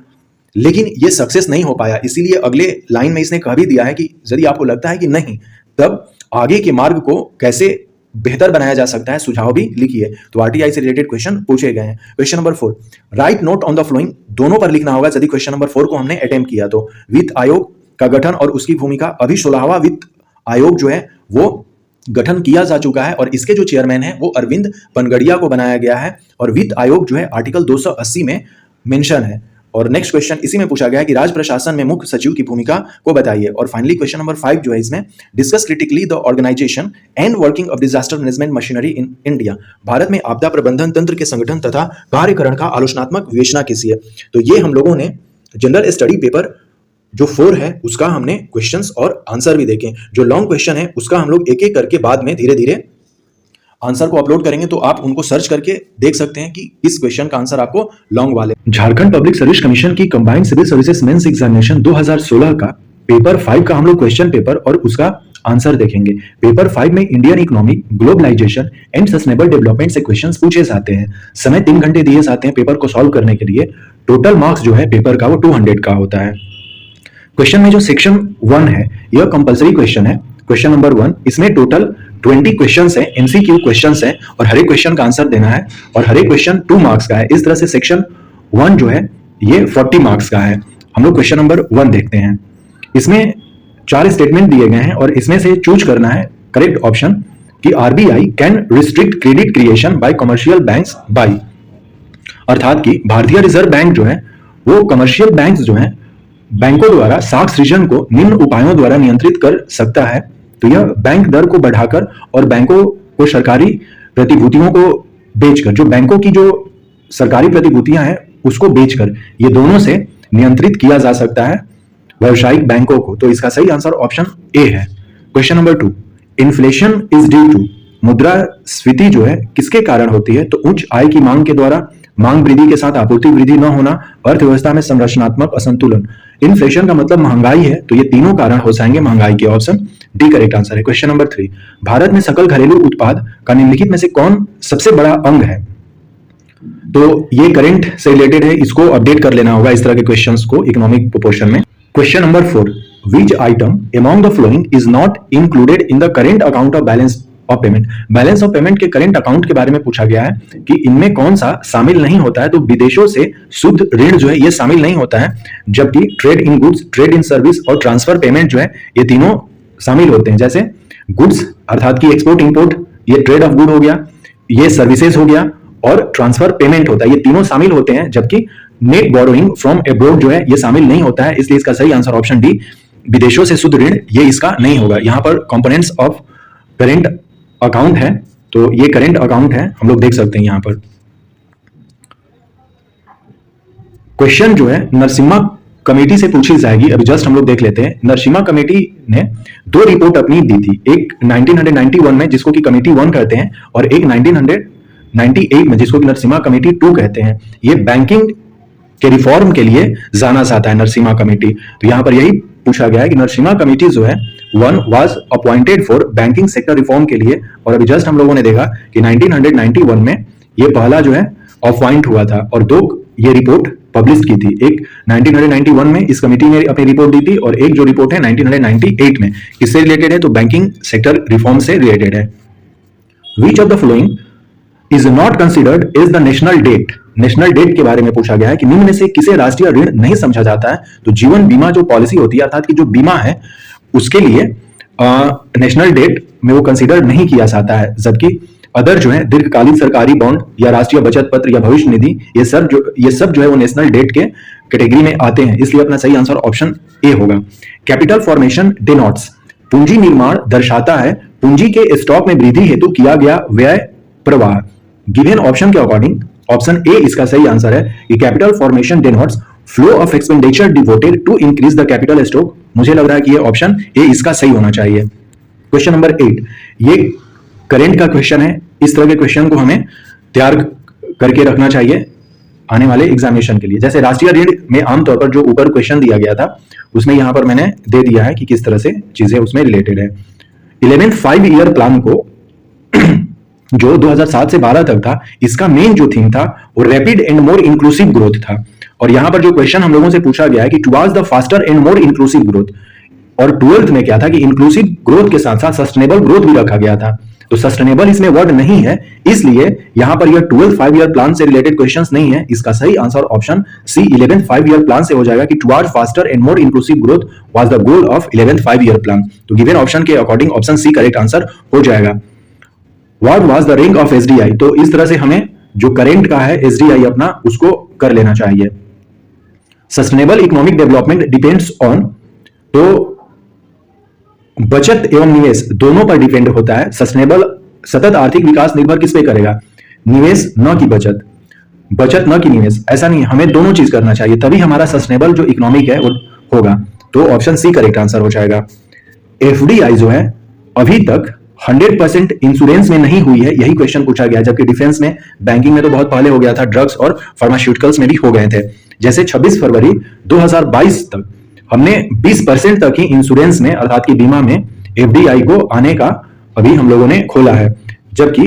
लेकिन ये सक्सेस नहीं हो पाया, इसीलिए अगले लाइन में इसने कह भी दिया है कि यदि आपको लगता है कि नहीं, तब आगे के मार्ग को कैसे बेहतर बनाया जा सकता है, सुझाव भी लिखिए। तो आरटीआई से रिलेटेड क्वेश्चन पूछे गए हैं। Question number 4 right note on the flowing, दोनों पर लिखना होगा यदि क्वेश्चन नंबर 4 को हमने अटेम्प्ट किया तो। वित्त आयोग का गठन और उसकी भूमिका, अभी 16वां वित्त आयोग जो है वो गठन किया जा चुका है और इसके जो चेयरमैन है वो अरविंद पनगड़िया को बनाया गया है और वित्त आयोग जो है आर्टिकल 280 में मेंशन है। और नेक्स्ट क्वेश्चन इसी में पूछा गया है कि राज्य प्रशासन में मुख्य सचिव की भूमिका को बताइए। और फाइनली क्वेश्चन नंबर 5 जो है इसमें discuss critically the organisation and working of disaster management machinery in India. Bharat में आपदा प्रबंधन तंत्र के संगठन तथा कार्यकरण का आलोचनात्मक विवेचना कीजिए। तो ये हम लोगों ने जनरल स्टडी पेपर जो 4 है उसका हमने क्वेश्चंस और आंसर भी देखे। जो लॉन्ग क्वेश्चन है उसका हम लोग एक एक करके बाद में धीरे धीरे आंसर को अपलोड करेंगे, तो आप उनको सर्च करके देख सकते हैं कि इस क्वेश्चन का आंसर आपको लॉन्ग वाले। झारखंड पब्लिक सर्विस कमीशन की combined civil services mains examination 2016 का पेपर 5 का हम लोग क्वेश्चन पेपर और उसका आंसर देखेंगे। पेपर 5 में Indian economy, globalisation and sustainable development से क्वेश्चंस पूछे जाते हैं। समय 3 घंटे दिए जाते हैं पेपर को सॉल्व करने के लिए। टोटल मार्क्स जो है पेपर का वो 200 का होता है। क्वेश्चन में जो सेक्शन 1 है यह कंपलसरी क्वेश्चन है। क्वेश्चन नंबर 1 इसमें टोटल 20 क्वेश्चंस हैं, एमसीक्यू क्वेश्चंस हैं और हर एक क्वेश्चन का आंसर देना है और हर एक क्वेश्चन 2 मार्क्स का है। इस तरह से सेक्शन 1 जो है ये 40 मार्क्स का है। हम लोग क्वेश्चन नंबर 1 देखते हैं। इसमें 4 स्टेटमेंट दिए गए हैं और इसमें से चूज करना है करेक्ट ऑप्शन कि RBI can restrict credit creation by commercial banks by, अर्थात कि भारतीय रिजर्व बैंक जो है वो कमर्शियल बैंक्स जो है बैंकों द्वारा साख सृजन को निम्न उपायों द्वारा नियंत्रित कर सकता है। तो यह बैंक दर को बढ़ाकर और बैंकों को सरकारी प्रतिभूतियों को बेचकर, जो बैंकों की जो सरकारी प्रतिभूतियां हैं उसको बेचकर, ये दोनों से नियंत्रित किया जा सकता है व्यावसायिक बैंकों को। तो इसका सही आंसर ऑप्शन ए है। Question number 2 inflation is due to, मुद्रास्फीति जो है किसके कारण होती है। तो उच्च आय की मांग के द्वारा, मांग वृद्धि के साथ आपूर्ति वृद्धि न होना, अर्थव्यवस्था में संरचनात्मक असंतुलन। इन्फ्लेशन का मतलब महंगाई है, तो ये तीनों कारण हो जाएंगे महंगाई के। ऑप्शन डी करेक्ट आंसर है। क्वेश्चन नंबर 3, भारत में सकल घरेलू उत्पाद का निम्नलिखित में से कौन सबसे बड़ा अंग है? तो ये करंट से रिलेटेड है, इसको अपडेट कर लेना होगा इस तरह के क्वेश्चंस को इकोनॉमिक प्रोपोर्शन में। Question number 4, which item among the following is not included in the current account of balance of payment? Balance of payment के करंट अकाउंट के बारे में पूछा गया है कि इनमें कौन सा शामिल नहीं होता है। तो विदेशों से शुद्ध ऋण जो है ये शामिल नहीं होता है, जबकि trade in goods, trade in service और ट्रांसफर पेमेंट जो है ये तीनों शामिल होते हैं। जैसे गुड्स अर्थात की एक्सपोर्ट इंपोर्ट, ये ट्रेड ऑफ गुड हो गया, ये सर्विसेज हो गया, और ट्रांसफर पेमेंट होता है, ये तीनों शामिल होते हैं। जबकि नेट बोरोइंग फ्रॉम अब्रॉड जो है ये शामिल नहीं होता है, इसलिए इसका सही आंसर ऑप्शन डी, विदेशों से शुद्ध ऋण, ये इसका नहीं होगा। यहां पर कंपोनेंट्स ऑफ करेंट अकाउंट है, तो ये करेंट अकाउंट है, हम लोग देख सकते हैं यहां पर। क्वेश्चन जो है नरसिम्हा कमेटी से पूछी जाएगी, अभी जस्ट हम लोग देख लेते हैं। नरसिम्हा कमेटी ने 2 रिपोर्ट अपनी दी थी, एक 1991 में जिसको कि कमेटी 1 कहते हैं, और एक 1998 में जिसको कि नरसिम्हा कमेटी 2 कहते हैं। ये बैंकिंग के रिफॉर्म के लिए जाना जाता है नरसिम्हा कमेटी। तो यहां पर यही पूछा गया है कि नरसिम्हा कमेटी जो है 1 was appointed for banking sector reform के लिए, और अभी जस्ट हम लोगों ने देखा कि 1991 में ये पहला जो है अपॉइंट हुआ था, और 2 ये रिपोर्ट पब्लिश की थी। एक 1991 में इस कमेटी ने अपनी रिपोर्ट दी थी, और एक जो रिपोर्ट है 1998 में, किससे रिलेटेड है? तो बैंकिंग सेक्टर रिफॉर्म से रिलेटेड है। Which of the following is not considered is the national debt? National debt के बारे में पूछा गया है कि निम्न में से किसे राष्ट्रीय ऋण नहीं समझा जाता है? तो जीवन बीमा जो पॉलिसी होती है अर्थात कि जो बीमा है उसके लिए नेशनल डेट में वो कंसिडर नहीं किया जाता है, जबकि अदर जो है दीर्घकालीन सरकारी बॉन्ड या राष्ट्रीय बचत पत्र या भविष्य निधि, ये सब जो है वो नेशनल डेट के कैटेगरी में आते हैं, इसलिए अपना सही आंसर ऑप्शन ए होगा। कैपिटल फॉर्मेशन डिनोट्स, पूंजी निर्माण दर्शाता है पूंजी के स्टॉक में वृद्धि हेतु किया गया व्यय प्रवाह। गिवन ऑप्शन के अकॉर्डिंग ऑप्शन ए इसका सही आंसर है कि capital formation denotes flow of expenditure devoted to increase the capital stock. मुझे लग रहा है कि ये ऑप्शन ए इसका सही होना चाहिए। क्वेश्चन नंबर 8, ये करेंट का क्वेश्चन है, इस तरह के क्वेश्चन को हमें तैयार करके रखना चाहिए आने वाले एग्जामिनेशन के लिए। जैसे राष्ट्रीय ऋण में आमतौर पर जो ऊपर क्वेश्चन दिया गया था उसमें यहां पर मैंने दे दिया है कि किस तरह से चीजें उसमें रिलेटेड है। 11th 5 ईयर प्लान को जो 2007 से 12 तक था, इसका मेन जो थीम था वो rapid and more inclusive growth था। और यहां पर जो क्वेश्चन हम लोगों से पूछा गया है कि towards the faster and more inclusive growth, और 12th में क्या था कि इंक्लूसिव ग्रोथ के साथ साथ सस्टेनेबल ग्रोथ भी रखा गया था। तो सस्टेनेबल इसमें वर्ड नहीं है, इसलिए यहां पर यह 12th 5 ईयर प्लान से रिलेटेड क्वेश्चंस नहीं है। इसका सही answer option C 11th 5 year plan से हो जाएगा कि towards faster and more inclusive growth was the goal of 11th 5 year plan. तो गिवन ऑप्शन के according option C correct answer हो जाएगा। What was the rank of SDI? तो इस तरह से हमें जो करेंट का है एसडीआई अपना उसको कर लेना चाहिए। Sustainable economic development depends on, तो बचत एवं निवेश दोनों पर डिपेंड होता है। सस्टेनेबल सतत आर्थिक विकास निर्भर किस पे करेगा? निवेश न कि बचत, बचत न कि निवेश, ऐसा नहीं, हमें दोनों चीज करना चाहिए, तभी हमारा सस्टेनेबल जो इकोनॉमिक है वो होगा। तो ऑप्शन सी करेक्ट आंसर हो जाएगा। एफडीआई जो है अभी तक 100% इंश्योरेंस में नहीं हुई है, यही क्वेश्चन पूछा गया, जबकि डिफेंस में, बैंकिंग में तो बहुत पहले हो गया था, ड्रग्स और फार्मास्यूटिकल्स में भी हो गए थे। जैसे 26 फरवरी 2022 तक हमने 20% तक ही इंश्योरेंस में अर्थात कि बीमा में एफडीआई को आने का अभी हम लोगों ने खोला है, जबकि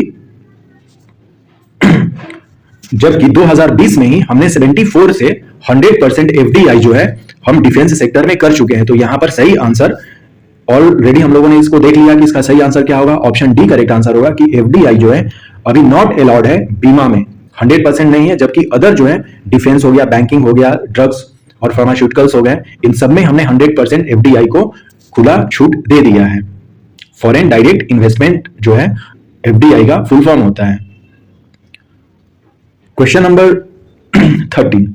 2020 में ही हमने 74 से 100% एफडीआई जो है हम डिफेंस सेक्टर में कर चुके हैं। तो यहां पर सही आंसर ऑलरेडी हम लोगों ने इसको देख लिया कि इसका सही आंसर क्या होगा। ऑप्शन डी करेक्ट आंसर होगा कि एफडीआई जो है अभी नॉट अलाउड है बीमा में, 100% नहीं है, जबकि अदर जो है डिफेंस हो गया, बैंकिंग हो गया, ड्रग्स और फार्मास्यूटिकल्स हो गए, इन सब में हमने 100% एफडीआई को खुला छूट दे दिया है। फॉरेन डायरेक्ट इन्वेस्टमेंट जो है एफडीआई का फुल फॉर्म होता है। क्वेश्चन नंबर 13,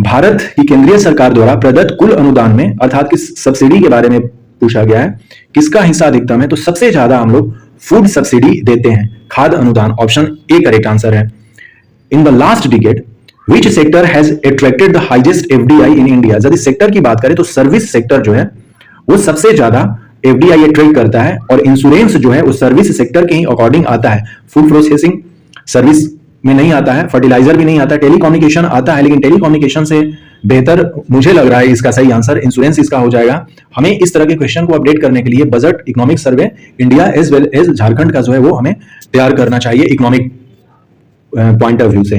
भारत की केंद्रीय सरकार द्वारा प्रदत्त कुल अनुदान में अर्थात कि सब्सिडी के बारे में पूछा गया है, किसका हिस्सा अधिकतम है? तो सबसे ज्यादा हम लोग फूड सब्सिडी देते हैं, खाद्य अनुदान। ऑप्शन ए करेक्ट आंसर है। In the last decade which sector has attracted the highest FDI in India? यदि सेक्टर की बात करें तो सर्विस सेक्टर जो है वो सबसे ज्यादा एफडीआई अट्रैक्ट करता है, और इंश्योरेंस जो है वो सर्विस सेक्टर के ही अकॉर्डिंग आता है। फूड प्रोसेसिंग सर्विस में नहीं आता है, फर्टिलाइजर भी नहीं आता, टेलीकम्युनिकेशन आता है, लेकिन टेलीकम्युनिकेशन से बेहतर मुझे लग रहा है इसका सही आंसर इंश्योरेंस इसका हो जाएगा। हमें इस तरह के क्वेश्चन को अपडेट करने के लिए budget economic survey India as well as Jharkhand का जो है वो हमें तैयार करना चाहिए इकोनॉमिक पॉइंट ऑफ व्यू से।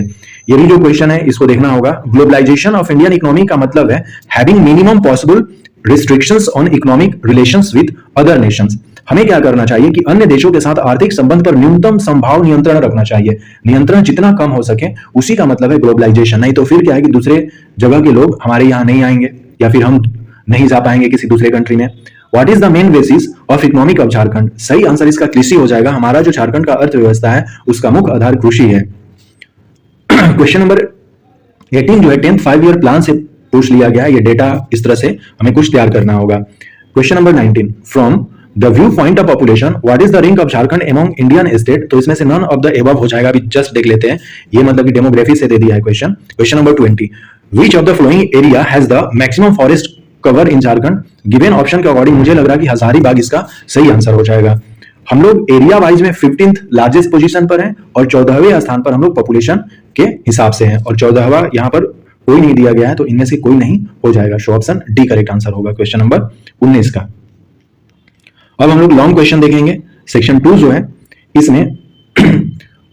ये भी जो क्वेश्चन है इसको देखना होगा। ग्लोबलाइजेशन ऑफ इंडियन इकोनॉमी का मतलब है having minimum possible restrictions on economic relations with other Nations. हमें क्या करना चाहिए कि अन्य देशों के साथ आर्थिक संबंध पर न्यूनतम संभाव नियंत्रण रखना चाहिए। नियंत्रण जितना कम हो सके उसी का मतलब है ग्लोबलाइजेशन। नहीं तो फिर क्या है कि दूसरे जगह के लोग हमारे यहाँ नहीं आएंगे या फिर हम नहीं जा पाएंगे किसी दूसरे कंट्री में। What is the main basis of economic of Jharkhand? सही आंसर इसका कृषि हो जाएगा। हमारा जो झारखंड का अर्थव्यवस्था है उसका मुख्य आधार कृषि है। क्वेश्चन नंबर 18 जो है 10th 5 ईयर प्लान से पूछ लिया गया है। ये डेटा इस तरह से हमें कुछ तैयार करना होगा। Question number 19 from the view point of population what is the rank of Jharkhand among Indian state? तो इसमें से नन ऑफ द एबव हो जाएगा। अभी जस्ट देख लेते हैं, ये मतलब कि डेमोग्राफी से दे दिया है question. Question number 20 which of the following area has the maximum forest cover in Jharkhand? Given option के अकॉर्डिंग मुझे लग रहा है कि हजारीबाग इसका सही आंसर हो जाएगा। हम लोग एरिया वाइज में 15th लार्जेस्ट पोजीशन पर हैं और 14वें स्थान पर हम लोग पॉपुलेशन के हिसाब से हैं और 14वां यहां पर कोई नहीं दिया गया है, तो इनमें से कोई नहीं हो जाएगा। So option D correct answer होगा क्वेश्चन नंबर 19 का। अब हम लोग लॉन्ग क्वेश्चन देखेंगे। सेक्शन 2 जो है इसमें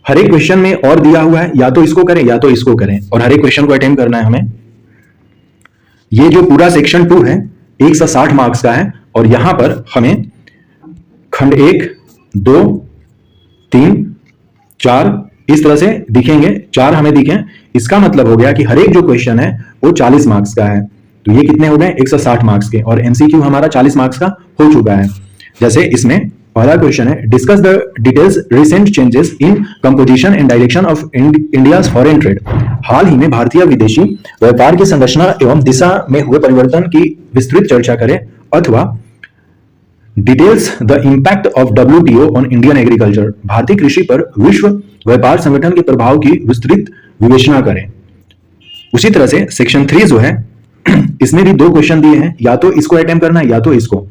हर एक क्वेश्चन में और दिया हुआ है, या तो इसको करें या तो इसको करें, और हर एक क्वेश्चन को अटेम्प्ट करना है हमें। ये जो पूरा सेक्शन 2 है 160 मार्क्स का है और यहां पर हमें खंड 1 2 3 4 इस तरह से दिखेंगे, 4 हमें दिखे। इसका मतलब हो गया कि हर एक जो क्वेश्चन है वो 40 मार्क्स का है। तो ये कितने हो गए 160 मार्क्स के, और एमसीक्यू हमारा 40 मार्क्स का हो चुका है। जैसे इसमें पहला क्वेश्चन है discuss the details recent changes in composition and direction of India's foreign trade. हाल ही में भारतीय विदेशी व्यापार की संरचना एवं दिशा में हुए परिवर्तन की विस्तृत चर्चा करें, अथवा details the impact of WTO on Indian agriculture. भारतीय कृषि पर विश्व व्यापार संगठन के प्रभाव की विस्तृत विवेचना करें। उसी तरह से सेक्शन 3 जो है इसमें भी 2 क्वेश्चन दिए हैं, या तो इसको अटेम्प्ट करना है या तो इसको।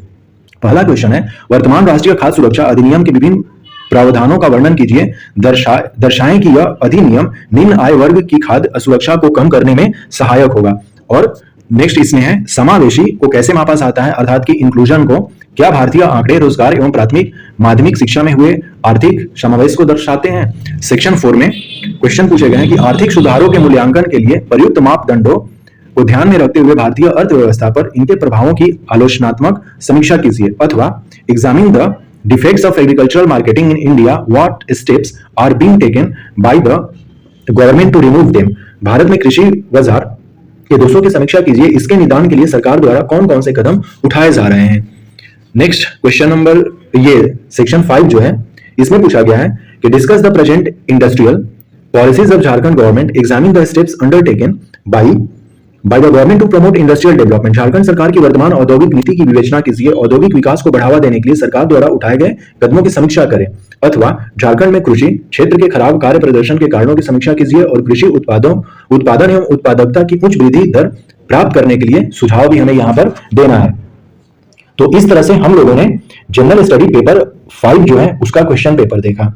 पहला क्वेश्चन है वर्तमान राष्ट्रीय खाद्य सुरक्षा अधिनियम के विभिन्न प्रावधानों का वर्णन कीजिए। दर्शाएं कि यह अधिनियम निम्न आय वर्ग की खाद्य असुरक्षा को कम करने में सहायक होगा। और नेक्स्ट इसमें है समावेशी को कैसे मापा जाता है, अर्थात कि इंक्लूजन को। क्या भारतीय आंकड़े रोजगार एवं प्राथमिक माध्यमिक शिक्षा में हुए आर्थिक समावेश को दर्शाते हैं। सेक्शन 4 में क्वेश्चन पूछे गए हैं कि आर्थिक सुधारों के मूल्यांकन के लिए प्रयुक्त मापदंडों को ध्यान में रखते हुए भारतीय अर्थव्यवस्था पर इनके प्रभावों की आलोचनात्मक समीक्षा कीजिए, अथवा examine the defects of agricultural marketing in India, what steps are being taken by the government to remove them. Bharat में कृषि बाजार के दोषों की समीक्षा कीजिए, इसके निदान के लिए सरकार द्वारा कौन कौन से कदम उठाए जा रहे हैं। नेक्स्ट क्वेश्चन नंबर ये सेक्शन 5 जो है इसमें पूछा गया है कि discuss the present industrial policies of Jharkhand government, examine the steps undertaken by the government to promote industrial development. Jharkhand सरकार की वर्तमान औद्योगिक नीति की विवेचना कीजिए, औद्योगिक विकास को बढ़ावा देने के लिए सरकार द्वारा उठाए गए कदमों की समीक्षा करें, अथवा झारखंड में कृषि क्षेत्र के खराब कार्य प्रदर्शन के कारणों की समीक्षा कीजिए और कृषि उत्पादन एवं उत्पादकता की उच्च वृद्धि दर प्राप्त करने के लिए सुझाव भी हमें यहाँ पर देना है। तो इस तरह से हम लोगों ने जनरल स्टडी पेपर 5 जो है उसका क्वेश्चन पेपर देखा।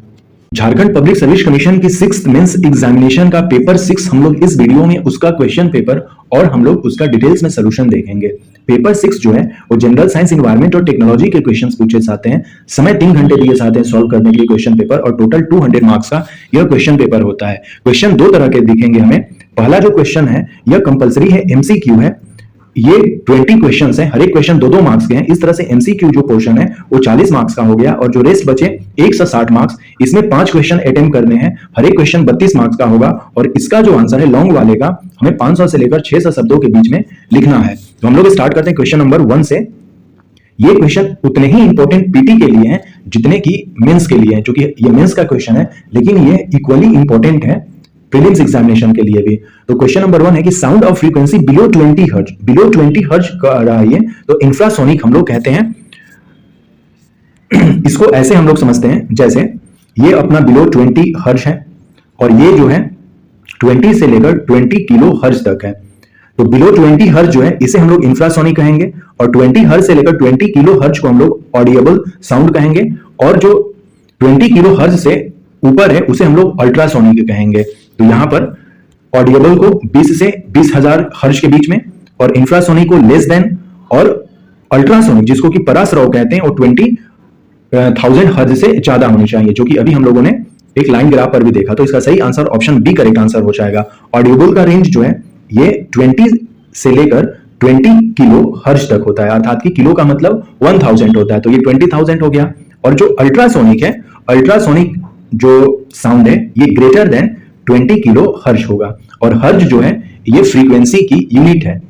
झारखंड पब्लिक सर्विस कमीशन की 6th मेंस एग्जामिनेशन का पेपर 6 हम लोग इस वीडियो में उसका क्वेश्चन पेपर और हम लोग उसका डिटेल्स में सॉल्यूशन देखेंगे। पेपर 6 जो है वो जनरल साइंस, एनवायरमेंट और टेक्नोलॉजी के क्वेश्चंस पूछे जाते हैं। समय 3 घंटे दिए जाते हैं सॉल्व करने के लिए क्वेश्चन पेपर, और टोटल 200 मार्क्स का यह क्वेश्चन पेपर होता है। क्वेश्चन 2 तरह के दिखेंगे हमें। पहला जो क्वेश्चन है यह कंपलसरी है, एमसीक्यू है। ये 20 क्वेश्चंस हैं, हर एक क्वेश्चन 2-2 मार्क्स के हैं। इस तरह से एमसीक्यू जो पोर्शन है वो 40 मार्क्स का हो गया, और जो रेस्ट बचे 160 मार्क्स, इसमें 5 क्वेश्चन अटेम्प्ट करने हैं। हर एक क्वेश्चन 32 मार्क्स का होगा, और इसका जो आंसर है लॉन्ग वाले का हमें 500 से लेकर 600 शब्दों के बीच में लिखना है। तो हम लोग स्टार्ट करते हैं क्वेश्चन नंबर 1 से। ये क्वेश्चन उतने ही इंपॉर्टेंट पीटी के लिए हैं जितने की मेंस के लिए हैं, क्योंकि ये मेंस का क्वेश्चन है, लेकिन ये इक्वली इंपॉर्टेंट है प्रीलिम्स एग्जामिनेशन के लिए भी। तो क्वेश्चन नंबर 1 है कि sound of frequency below 20 hertz, below 20 hertz का रहा है ये, तो इंफ्रासोनिक हम लोग कहते हैं। इसको ऐसे हम लोग समझते हैं जैसे ये अपना बिलो 20 हर्ट्ज है, और ये जो है 20 से लेकर 20 किलो हर्ट्ज तक है। तो बिलो 20 हर्ट्ज जो है इसे हम लोग इंफ्रासोनिक कहेंगे, और 20 हर्ट्ज से लेकर 20 किलो हर्ट्ज को हम लोग ऑडिएबल साउंड कहेंगे, और जो 20 किलो हर्ट्ज से ऊपर है उसे हम लोग अल्ट्रासोनिक कहेंगे। तो यहां पर ऑडिएबल को 20 से 20,000 हर्ट्ज के बीच में, और इंफ्रासोनिक को लेस देन, और अल्ट्रासोनिक जिसको कि पराश्रव कहते हैं वो 20,000 हर्ट्ज से ज्यादा होनी चाहिए, जो कि अभी हम लोगों ने एक लाइन ग्राफ पर भी देखा। तो इसका सही answer option B correct answer हो जाएगा। ऑडिएबल का रेंज जो है ये 20 से लेकर 20 किलो हर्ट्ज तक होता है, अर्थात कि किलो का मतलब 1000 होता है, तो ये 20,000 हो गया। और जो अल्ट्रासोनिक है, अल्ट्रासोनिक जो साउंड है ये ग्रेटर देन 20 किलो हर्ट्ज होगा, और हर्ट्ज जो है ये फ्रीक्वेंसी की यूनिट है।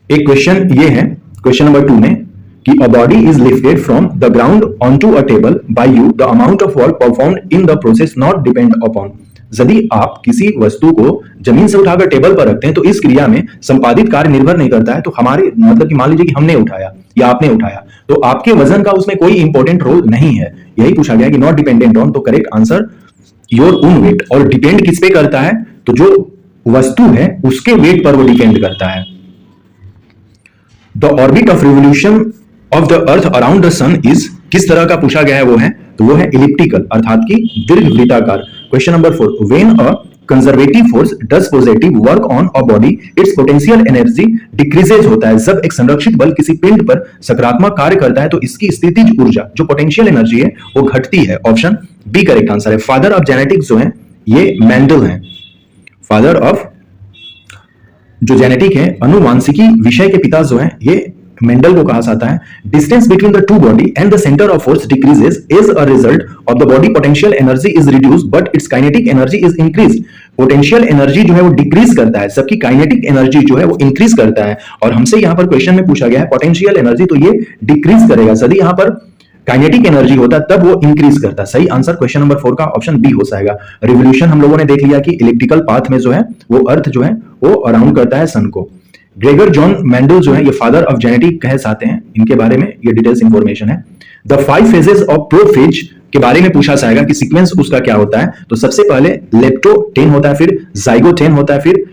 एक क्वेश्चन ये है क्वेश्चन नंबर 2 में कि a body is lifted from the ground onto a table by you, the amount of work performed in the process not depend upon। यदि आप किसी वस्तु को जमीन से उठाकर टेबल पर रखते हैं तो इस क्रिया में संपादित कार्य निर्भर नहीं करता है। तो हमारे मतलब कि मान लीजिए कि हमने उठाया या आपने उठाया, तो आपके वजन का उसमें कोई इंपॉर्टेंट रोल नहीं है, यही पूछा गया कि नॉट डिपेंडेंट ऑन। तो correct answer your own wait. और डिपेंड किस पे करता है, तो जो वस्तु है उसके वेट पर वो डिपेंड करता है। The orbit of revolution of the earth around the sun is, किस तरह का पूछा गया है वो है, तो वो है इलिप्टिकल, अर्थात कि दीर्घवृत्ताकार। Question number 4, when a conservative force does positive work on a body its potential energy decreases होता है। जब एक संरक्षित बल किसी पिंड पर सकारात्मक कार्य करता है तो इसकी स्थितिज ऊर्जा जो पोटेंशियल एनर्जी है वो घटती है। ऑप्शन बी करेक्ट आंसर है। फादर ऑफ जेनेटिक्स जो है ये मेंडल है। फादर ऑफ जो जेनेटिक है, अनुवांशिकी विषय के पिता जो है ये मेंडल को कहा जाता है। Distance between the two body and the centre of force decreases as a result of the body potential energy is reduced but its kinetic energy is increase. Potential energy जो है वो डिक्रीज करता है, सबकी काइनेटिक एनर्जी जो है वो increase करता है। और हमसे यहां पर क्वेश्चन में पूछा गया है पोटेंशियल एनर्जी, तो ये डिक्रीज करेगा। यदि यहां पर काइनेटिक एनर्जी होता तब वो इंक्रीज करता। सही आंसर क्वेश्चन नंबर 4 का ऑप्शन बी हो जाएगा। रिवोल्यूशन हम लोगों ने देख लिया कि इलेक्ट्रिकल पाथ में जो है वो अर्थ जो है वो अराउंड करता है सन को। ग्रेगर जॉन मेंडल जो है ये फादर ऑफ जेनेटिक कहे जाते हैं, इनके बारे में ये डिटेल्स इंफॉर्मेशन है। द 5 फेजेस ऑफ प्रोफेज के बारे में पूछा जाएगा कि सीक्वेंस उसका क्या होता है। तो सबसे पहले लेप्टोटेन होता है, फिर जाइगोटेन होता है, फिर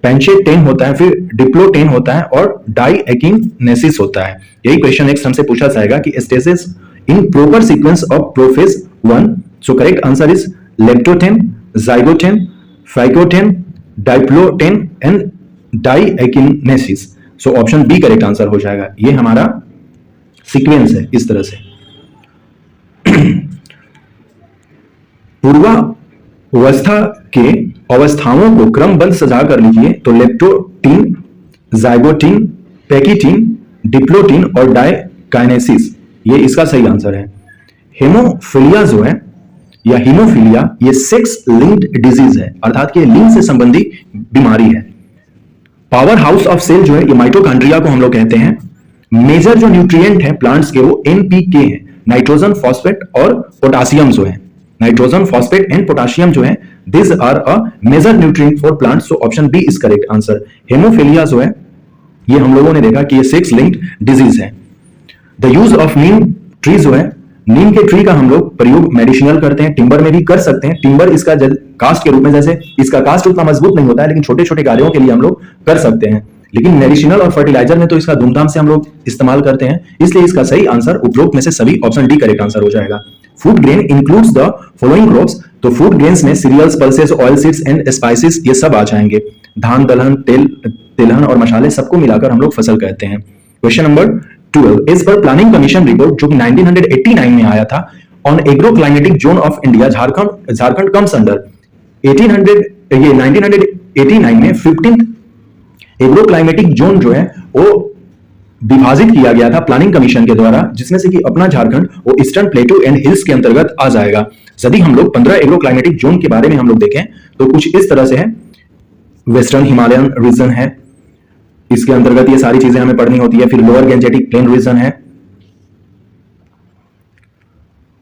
पेंचेटेन होता है, फिर डिप्लोटेन होता है, और डाइएकिनेसिस होता है। यही क्वेश्चन नेक्स्ट हमसे पूछा जाएगा कि stages in proper sequence of prophase 1। So correct answer is leptotene, zygotene, pachytene, diplotene and diakinesis. So option B correct answer हो जाएगा। ये हमारा सीक्वेंस है इस तरह से। पूर्वावस्था के अवस्थाओं को क्रमबद्ध सजा कर लीजिए तो लेप्टोटीन, जाइगोटीन, पैकिटीन, डिप्लोटीन और डाइकाइनेसिस, ये इसका सही आंसर है। हेमोफिलिया जो है या हीमोफिलिया ये सेक्स लिंक्ड डिजीज है, अर्थात कि लिंग से संबंधी बीमारी है। पावर हाउस ऑफ सेल जो है ये माइटोकॉन्ड्रिया को हम लोग कहते हैं। मेजर जो न्यूट्रिएंट है प्लांट्स के वो एनपीके है, नाइट्रोजन फॉस्फेट और पोटासियम जो है। नाइट्रोजन फॉस्फेट एंड पोटासियम जो है this are a major nutrient for plants. So option B is correct answer. Haemophilia जो है ये हम लोगों ने देखा कि ये सेक्स लिंक्ड डिजीज है। The use of neem tree जो है, नीम के ट्री का हम लोग प्रयोग मेडिसिनल करते हैं, टिम्बर में भी कर सकते हैं। टिम्बर इसका कास्ट के रूप में, जैसे इसका कास्ट उतना मजबूत नहीं होता है लेकिन छोटे छोटे कार्यों के लिए हम लोग कर सकते हैं। लेकिन मेडिसिनल और फर्टिलाइजर में तो इसका धूमधाम से हम लोग इस्तेमाल करते हैं, इसलिए इसका सही आंसर उपरोक्त में से सभी ऑप्शन डी करेक्ट आंसर हो जाएगा। Food grain includes the following crops. तो फूड ग्रेन्स में cereals, pulses, oil seeds and spices ये सब आ जाएंगे। धान, दलहन, तिलहन और मसाले सबको मिलाकर हम लोग फसल कहते हैं। क्वेश्चन नंबर 12 इस पर प्लानिंग कमीशन रिपोर्ट जो कि 1989 में आया था on agro climatic zone of India, Jharkhand comes under 1989 में 15th एग्रो क्लाइमेटिक जोन जो है वो विभाजित किया गया था प्लानिंग कमीशन के द्वारा, जिसमें से कि अपना झारखंड वो ईस्टर्न प्लेटू एंड हिल्स के अंतर्गत आ जाएगा। यदि हम लोग 15 एग्रो क्लाइमेटिक जोन के बारे में हम लोग देखें तो कुछ इस तरह से है। वेस्टर्न हिमालयन रीजन है, इसके अंतर्गत ये सारी चीजें हमें पढ़नी होती है। फिर लोअर गैंजेटिक प्लेन रीजन है,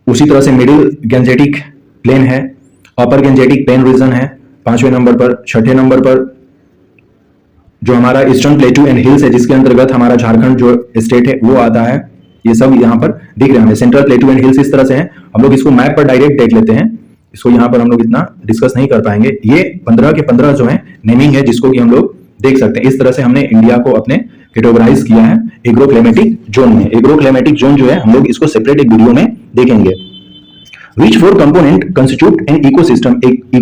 उसी तरह से मिडिल गैंजेटिक प्लेन है, अपर गैंजेटिक प्लेन रीजन है 5वें नंबर पर। 6ठे नंबर पर जो हमारा ईस्टर्न प्लेटू एंड हिल्स है, जिसके अंतर्गत हमारा झारखंड जो स्टेट है वो आता है। ये सब यहाँ पर दिख रहे हैं। सेंट्रल प्लेटू एंड हिल्स इस तरह से है, हम लोग इसको मैप पर डायरेक्ट देख लेते हैं, इसको यहाँ पर हम लोग इतना डिस्कस नहीं कर पाएंगे। ये 15 के 15 जो है नेमिंग है, जिसको कि हम लोग देख सकते हैं। इस तरह से हमने इंडिया को अपने कैटेगराइज किया है एग्रोक्लाइमेटिक जोन में। एग्रोक्लाइमेटिक जोन जो है हम लोग इसको सेपरेट एक वीडियो में देखेंगे। Which four component constitute an ecosystem? एक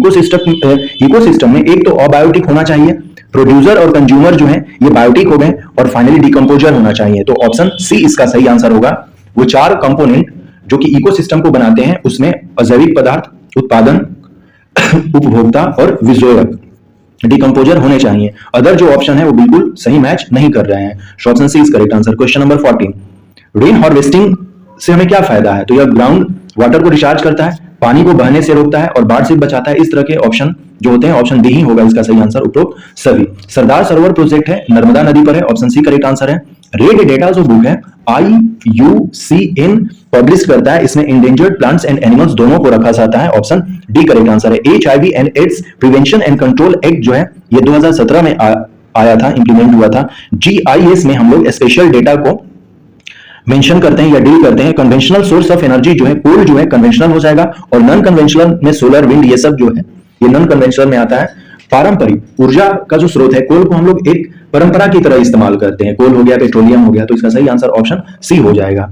इकोसिस्टम में एक तो अबायोटिक होना चाहिए, प्रोड्यूसर और कंज्यूमर जो है ये बायोटिक हो गए, और फाइनली डिकम्पोजर होना चाहिए। तो ऑप्शन सी इसका सही आंसर होगा। वो चार कंपोनेंट जो कि इकोसिस्टम को बनाते हैं उसमें अजैविक पदार्थ, उत्पादन, उपभोक्ता और विजोयक, डिकम्पोजर होने चाहिए। अदर जो ऑप्शन है वो बिल्कुल सही मैच नहीं कर रहे हैं। Option C is correct answer. Question number 14, rain harvesting से हमें क्या फायदा है? तो यह ग्राउंड वाटर को रिचार्ज करता है, पानी को बहने से रोकता है और बाढ़ से बचाता है। इस तरह के ऑप्शन जो होते हैं, ऑप्शन डी ही होगा इसका सही आंसर उपरोक्त सभी। सरदार सरोवर प्रोजेक्ट है, नर्मदा नदी पर है, ऑप्शन सी करेक्ट आंसर है। रेड डेटा जो बुक है IUCN पब्लिश करता है, इसमें इंडेंजर्ड प्लांट्स एंड एनिमल्स दोनों को रखा जाता है, ऑप्शन डी करेक्ट आंसर है। HIV and AIDS prevention and control act जो है ये 2017 में आया था, इंप्लीमेंट हुआ था। GIS में हम लोग स्पेशल डेटा को मेंशन करते हैं या डील करते हैं। कन्वेंशनल सोर्स ऑफ एनर्जी जो है कोल जो है कन्वेंशनल हो जाएगा, और नॉन कन्वेंशनल में सोलर, विंड, ये सब जो है ये नॉन कन्वेंशनल में आता है। पारंपरिक ऊर्जा का जो स्रोत है कोल को हम लोग एक परंपरा की तरह इस्तेमाल करते हैं। कोल हो गया, पेट्रोलियम हो गया, तो इसका सही आंसर ऑप्शन सी हो जाएगा।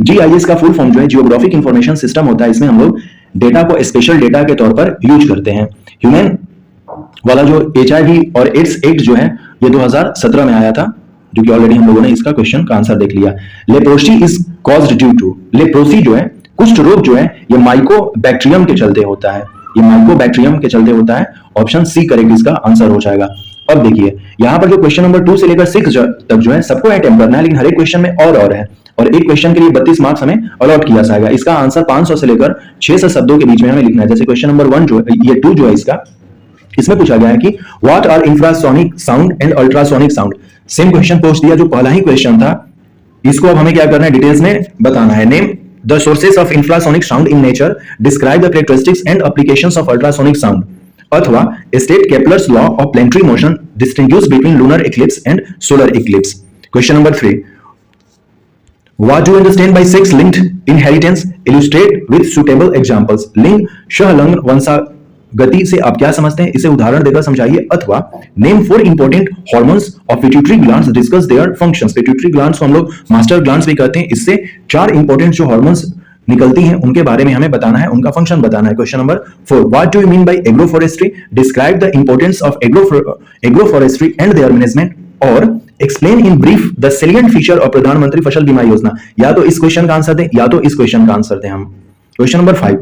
GIS का फुल फॉर्म जो है जियोग्राफिक इंफॉर्मेशन सिस्टम होता है, इसमें हम लोग डेटा को स्पेशल डेटा के तौर पर यूज करते हैं। ह्यूमन वाला जो HIV और एड्स एक्ट जो है ये 2017 में आया था, जो कि ऑलरेडी हम लोगों ने इसका क्वेश्चन का आंसर देख लिया। Leprosy is caused due to, leprosy जो है कुष्ठ रोग जो है ये माइकोबैक्टीरियम के चलते होता है, ये माइकोबैक्टीरियम के चलते होता है, ऑप्शन सी करेक्ट इसका आंसर हो जाएगा। अब देखिए यहाँ पर जो क्वेश्चन नंबर 2 से लेकर 6 तक जो है सबको अटेम्प्ट करना है, लेकिन हर एक क्वेश्चन में और है, और एक क्वेश्चन के लिए 32 मार्क्स हमें अलॉट किया जाएगा। इसका आंसर 500 से लेकर 600 शब्दों के बीच में हमें लिखना है। जैसे क्वेश्चन नंबर 1 जो है, ये 2 जो है इसका, इसमें पूछा गया है कि what are infrasonic sound and ultrasonic sound. Same question post दिया जो पहला ही क्वेश्चन था, इसको अब हमें क्या करना है, डिटेल्स में बताना है। Name the sources of infrasonic sound in nature, describe the characteristics and applications of ultrasonic sound, अथवा state Kepler's law of planetary motion, distinguish between lunar eclipse and solar eclipse. Question number 3, What do you understand by sex-linked inheritance? Illustrate with suitable examples. लिंग सहलग्न वंशागति से आप क्या समझते हैं, इसे उदाहरण देकर समझाइए। अथवा name 4 important hormones of pituitary glands, discuss their functions. Pituitary glands को हम लोग मास्टर ग्लैंड्स भी कहते हैं। इससे 4 इंपॉर्टेंट जो हॉर्मोन्स निकलती हैं उनके बारे में हमें बताना है, उनका फंक्शन बताना है। Question number 4, what do you mean by agroforestry? Describe the importance of agroforestry and there management, और explain in brief the salient feature of प्रधानमंत्री फसल बीमा योजना। या तो इस क्वेश्चन का आंसर दें या तो इस क्वेश्चन का आंसर दें हम। Question number 5,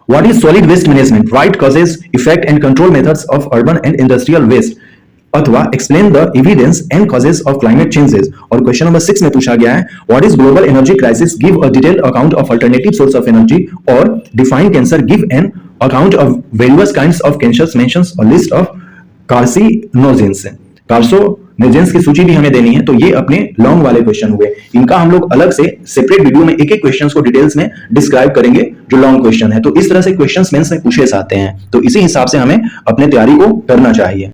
what is solid waste management? Write causes, effect and control methods of urban and industrial waste, अथवा explain the evidence and causes of climate changes. और क्वेश्चन नंबर 6 में पूछा गया है what is global energy crisis, give a detailed account of alternative source of energy, और define cancer, give an account of various kinds of cancers, mentions a list of carcinogens. Carcinogens की सूची भी हमें देनी है। तो ये अपने लॉन्ग वाले क्वेश्चन हुए, इनका हम लोग अलग से सेपरेट वीडियो में एक एक क्वेश्चन को डिटेल्स में डिस्क्राइब करेंगे जो लॉन्ग क्वेश्चन है। तो इस तरह से क्वेश्चंस मेंस में पूछे जाते हैं, तो इसी हिसाब से हमें अपने तैयारी को करना चाहिए।